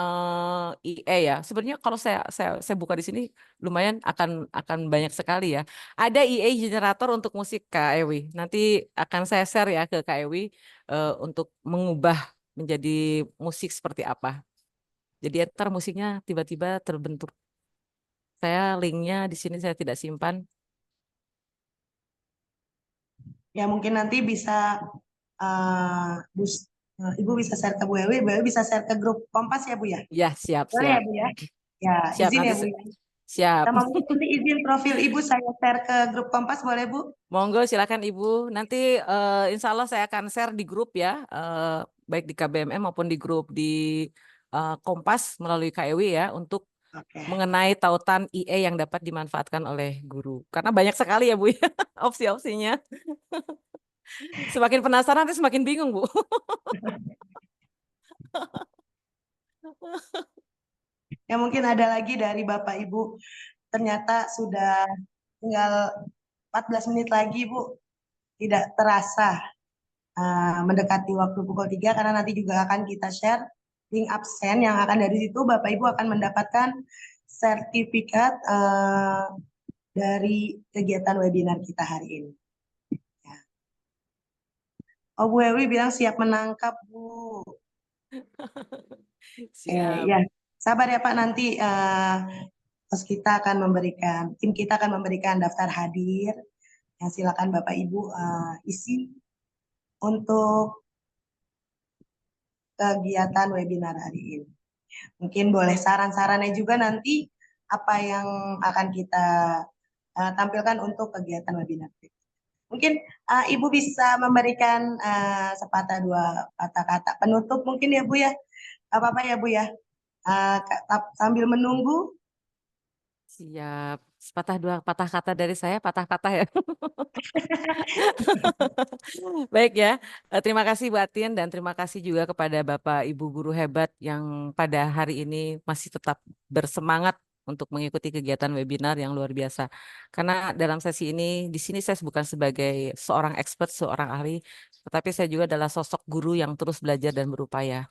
A: IE ya. Sebenarnya kalau saya buka di sini lumayan akan banyak sekali ya. Ada IE generator untuk musik Kak Ewi. Nanti akan saya share ya ke Kak Ewi untuk mengubah menjadi musik seperti apa. Jadi ntar musiknya tiba-tiba terbentuk. Saya linknya di sini saya tidak simpan.
C: Ya mungkin nanti bisa Ibu bisa share ke Bu Helwi bisa share ke grup Kompas ya Bu ya?
A: Ya, siap,
C: Boleh ya
A: siap.
C: Bu ya? Ya,
A: Siap
C: izin
A: nanti
C: ya Bu ya.
A: siap.
C: Sama mungkin nanti izin profil Ibu saya share ke grup Kompas boleh Bu?
A: Monggo silakan Ibu. Nanti insya Allah saya akan share di grup ya, baik di KBMM maupun di grup di Kompas melalui KEW ya untuk
C: Oke.
A: mengenai tautan IE yang dapat dimanfaatkan oleh guru. Karena banyak sekali ya Bu ya opsi-opsinya. Semakin penasaran nanti semakin bingung Bu.
C: Ya mungkin ada lagi dari Bapak Ibu. Ternyata sudah tinggal 14 menit lagi Bu. Tidak terasa mendekati waktu pukul 3 karena nanti juga akan kita share link absen yang akan dari situ Bapak Ibu akan mendapatkan sertifikat dari kegiatan webinar kita hari ini. Ya. Oh Bu Ewi bilang siap menangkap Bu.
A: Siap.
C: Ya, sabar ya Pak nanti tim kita akan memberikan daftar hadir. Ya, silakan Bapak Ibu isi untuk kegiatan webinar hari ini. Mungkin boleh saran-sarannya juga nanti apa yang akan kita tampilkan untuk kegiatan webinar. Mungkin Ibu bisa memberikan sepatah dua patah kata penutup mungkin ya Bu ya. Apa-apa ya Bu ya. Sambil menunggu.
A: Siap. Sepatah dua patah kata dari saya, patah-patah ya. Baik ya, terima kasih Bu Atin dan terima kasih juga kepada Bapak Ibu guru hebat yang pada hari ini masih tetap bersemangat untuk mengikuti kegiatan webinar yang luar biasa. Karena dalam sesi ini, di sini saya bukan sebagai seorang expert, seorang ahli, tetapi saya juga adalah sosok guru yang terus belajar dan berupaya.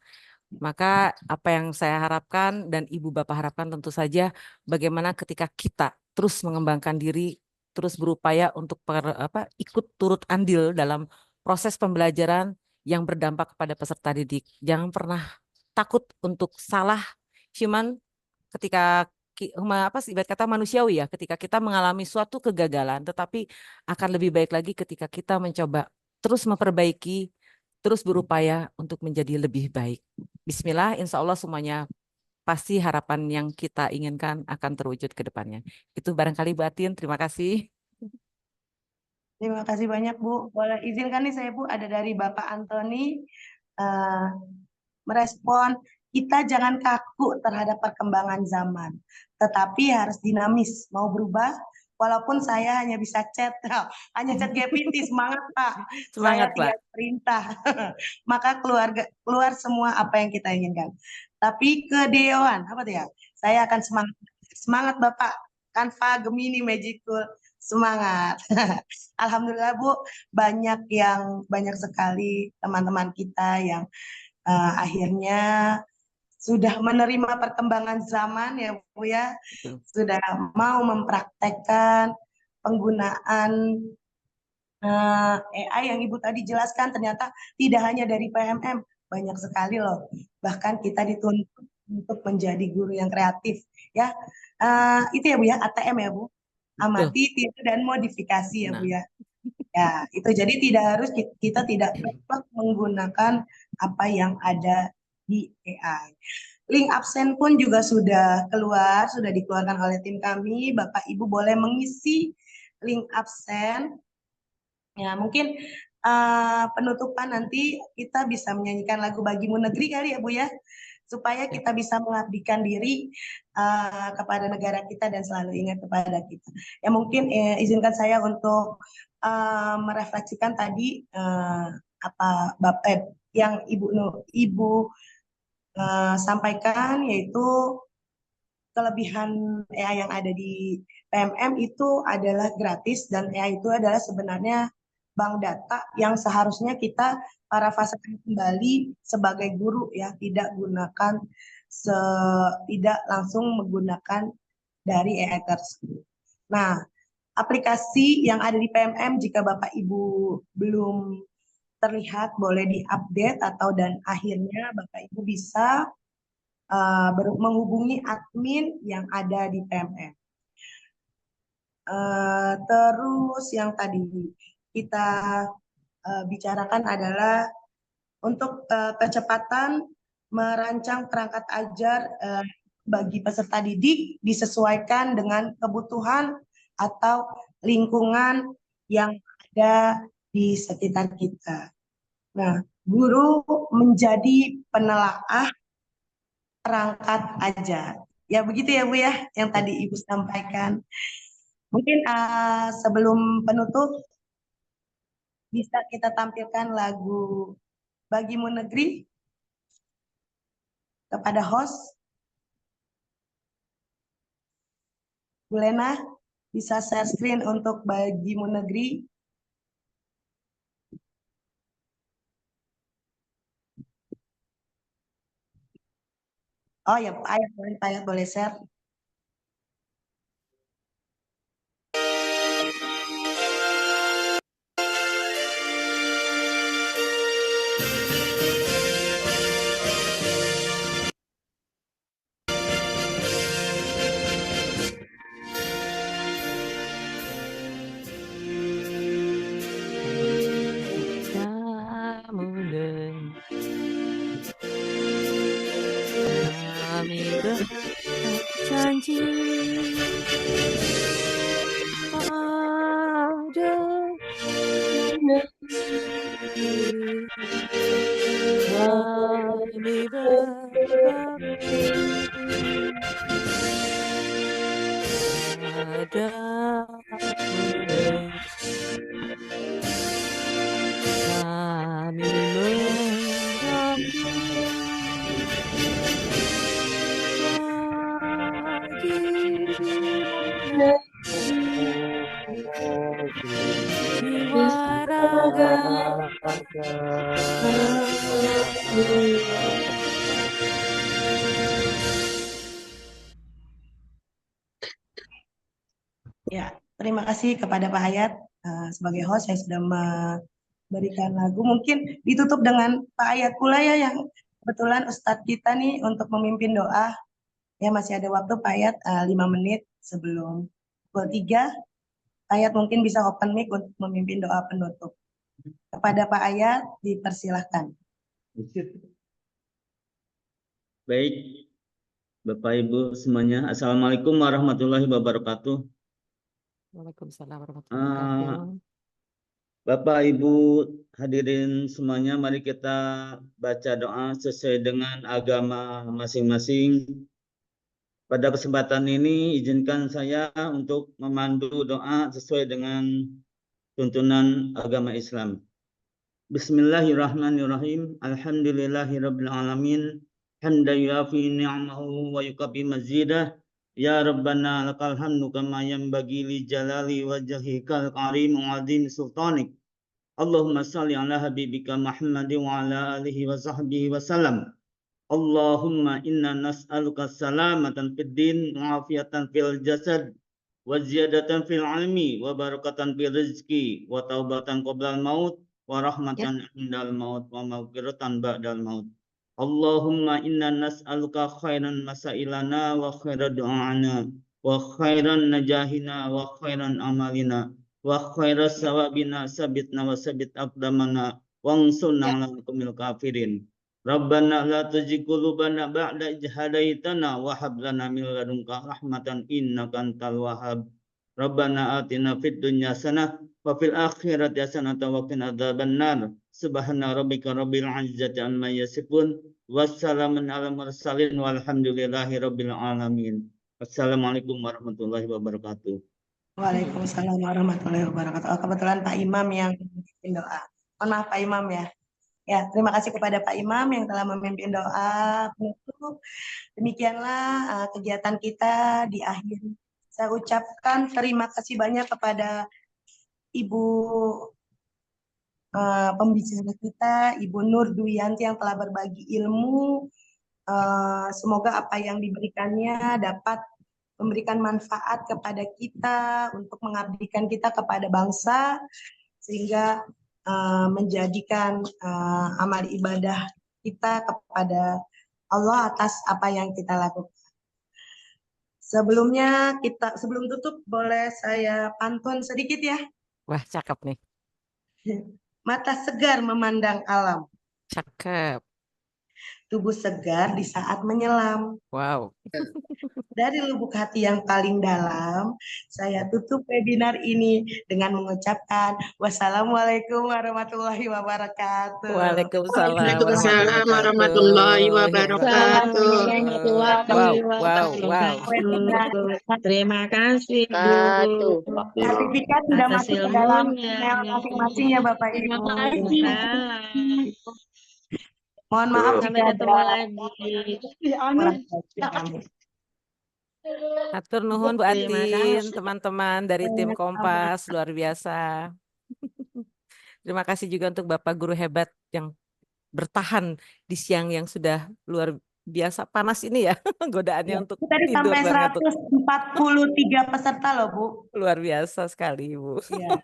A: Maka apa yang saya harapkan dan Ibu Bapak harapkan tentu saja bagaimana ketika kita terus mengembangkan diri, terus berupaya untuk ikut turut andil dalam proses pembelajaran yang berdampak kepada peserta didik. Jangan pernah takut untuk salah, cuman ketika ibarat kata manusiawi ya, ketika kita mengalami suatu kegagalan, tetapi akan lebih baik lagi ketika kita mencoba terus memperbaiki, terus berupaya untuk menjadi lebih baik. Bismillah, insya Allah semuanya pasti harapan yang kita inginkan akan terwujud ke depannya. Itu barangkali Bu Atin, terima kasih.
C: Terima kasih banyak Bu. Boleh izinkan nih saya Bu, ada dari Bapak Antoni merespon, kita jangan kaku terhadap perkembangan zaman, tetapi harus dinamis, mau berubah. Walaupun saya hanya bisa chat, hanya chat GPT, semangat Pak.
A: Semangat,
C: Saya tinggal perintah, maka keluar semua apa yang kita inginkan. Tapi ke Dewan, apa tuh ya? Saya akan semangat Bapak. Canva, Gemini, Magical, semangat. Alhamdulillah Bu, banyak sekali teman-teman kita yang akhirnya sudah menerima perkembangan zaman ya Bu ya, sudah mau mempraktekkan penggunaan AI yang Ibu tadi jelaskan. Ternyata tidak hanya dari PMM, banyak sekali loh. Bahkan kita dituntut untuk menjadi guru yang kreatif ya. Itu ya Bu ya, ATM ya Bu. Amati, tiru, dan modifikasi ya Bu ya. Ya, itu jadi tidak harus kita tidak plek menggunakan apa yang ada di AI. Link absen pun juga sudah dikeluarkan oleh tim kami. Bapak Ibu boleh mengisi link absen. Ya, mungkin penutupan nanti kita bisa menyanyikan lagu Bagimu Negeri kali ya Bu ya, supaya kita bisa mengabdikan diri kepada negara kita dan selalu ingat kepada kita. Ya mungkin izinkan saya untuk merefleksikan tadi apa Bapak yang Ibu sampaikan, yaitu kelebihan AI yang ada di PMM itu adalah gratis, dan AI itu adalah sebenarnya bank data yang seharusnya kita parafrasekan kembali sebagai guru ya, tidak langsung menggunakan dari AI tersebut. Nah, aplikasi yang ada di PMM jika Bapak Ibu belum terlihat boleh diupdate dan akhirnya Bapak Ibu bisa menghubungi admin yang ada di PMM. Terus yang tadi kita bicarakan adalah untuk percepatan merancang perangkat ajar bagi peserta didik disesuaikan dengan kebutuhan atau lingkungan yang ada di sekitar kita. Nah, guru menjadi penelaah perangkat ajar. Ya begitu ya Bu ya, yang tadi Ibu sampaikan. Mungkin sebelum penutup bisa kita tampilkan lagu Bagimu Negeri kepada host. Bu Lena bisa share screen untuk Bagimu Negeri. Oh ya, Pak Ayat boleh share.
A: Kami berjanji pada kami berbakti padamu, kami mengabdi jiwa raga.
C: Ya, terima kasih kepada Pak Hayat sebagai host yang sudah memberikan lagu. Mungkin ditutup dengan Pak Hayat pula ya, yang kebetulan Ustadz kita nih untuk memimpin doa. Ya, masih ada waktu Pak Hayat 5 menit sebelum pukul 3. Pak Hayat mungkin bisa open mic untuk memimpin doa penutup. Kepada Pak Hayat dipersilahkan.
H: Baik, Bapak Ibu semuanya, Assalamualaikum warahmatullahi wabarakatuh.
A: Waalaikumsalam warahmatullahi wabarakatuh.
H: Bapak Ibu hadirin semuanya, mari kita baca doa sesuai dengan agama masing-masing. Pada kesempatan ini izinkan saya untuk memandu doa sesuai dengan tuntunan agama Islam. Bismillahirrahmanirrahim. Alhamdulillahirabbil alamin. Hamdan yuafi ni'amahu wa yukafi mazidah. Ya Rabbana lakal hamdu kama yanbaghi li jalali wajhikal karim wa azim sultanik. Allahumma salli ala habibika Muhammadin wa ala alihi wa sahbihi wa salam. Allahumma inna nas'aluka salamatan fid din wa afiatan fil jasad wa ziyadatan fil ilmi wa barakatan fil rizki wa taubatan qoblal maut wa rahmatan indal maut wa maghfiratan ba'dal maut. Allahumma inna nas'aluka khairan masailana wa khairan du'ana wa khairan najahina wa khairan amalina wa khairas sawabina sabitna wa sabit aqdamana wansurna ala qawmil kafirin. Rabbana la tuzigh qulubana ba'da idh hadaitana wa hab lana min ladunka rahmatan innaka antal wahhab. Rabbana atina fid dunya hasanah wa fil akhirati hasanah wa qina adzabannar. Subhana rabbika rabbil izzati amma yasifun. Wassalamun ala mursalin walhamdulillahi rabbil alamin. Assalamualaikum warahmatullahi wabarakatuh.
C: Waalaikumsalam warahmatullahi wabarakatuh. Oh, kebetulan Pak Imam yang memimpin doa. Mohon maaf Pak Imam ya. Ya, terima kasih kepada Pak Imam yang telah memimpin doa penutup. Demikianlah kegiatan kita di akhir. Saya ucapkan terima kasih banyak kepada Ibu pembicara kita, Ibu Nur Duyanti yang telah berbagi ilmu. Semoga apa yang diberikannya dapat memberikan manfaat kepada kita untuk mengabdikan kita kepada bangsa sehingga menjadikan amal ibadah kita kepada Allah atas apa yang kita lakukan. Sebelum tutup boleh saya pantun sedikit ya.
A: Wah, cakep nih.
C: Mata segar memandang alam,
A: Cakep.
C: tubuh segar di saat menyelam.
A: Wow.
C: Dari lubuk hati yang paling dalam, saya tutup webinar ini dengan mengucapkan wassalamualaikum warahmatullahi wabarakatuh.
A: Waalaikumsalam
E: Waalaikumsalam
A: warahmatullahi
E: wabarakatuh.
A: Wow.
I: Terima kasih
B: Satu.
I: Bu
C: Sertifikat sudah
I: atas
C: masuk ke dalam
I: ilmunya.
C: email masing-masing ya Bapak Ibu.
I: Terima kasih.
C: Mohon maaf
I: Sampai
C: jika
I: ketemu
C: ada
I: lagi.
A: Atur nuhun Bu
I: Terima
A: Atin,
I: kasih.
A: teman-teman dari tim Kompas, luar biasa. Terima kasih juga untuk Bapak Guru hebat yang bertahan di siang yang sudah luar biasa panas ini ya, godaannya untuk
C: tadi
A: tidur
C: sampai
A: dan ngantuk.
C: 143 peserta loh Bu.
A: Luar biasa sekali Bu.
C: Ya.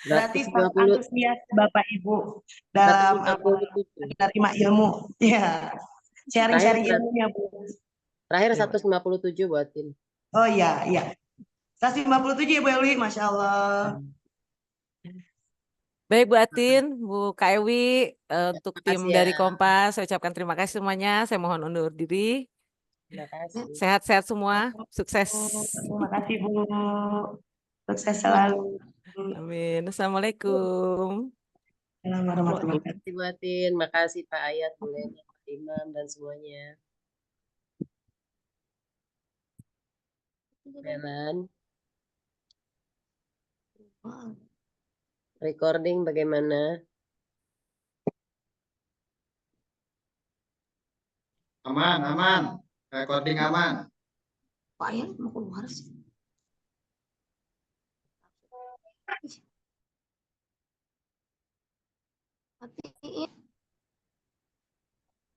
C: Berarti sangat antusias Bapak Ibu dalam menerima ilmu. Ya. Sharing-sharing ilmunya Bu.
B: Terakhir 157 buatin.
C: Oh iya. 157 ya Bu Ewi, Masya Allah.
A: Baik Bu Atin, Bu Kak Ewi, untuk tim
B: kasih ya.
A: dari Kompas, saya ucapkan terima kasih semuanya. Saya mohon undur diri.
B: Terima kasih.
A: Sehat-sehat semua, sukses.
C: Terima kasih Bu. Sukses selalu.
A: Amin. Assalamualaikum.
C: Assalamualaikum warahmatullahi wabarakatuh.
B: Terima kasih buatin. Makasih Pak Ayat, Bu Lena, Pak Imam dan semuanya. Jalan. Recording bagaimana?
J: Aman. Recording aman.
D: Pak Ayat mau keluar sih.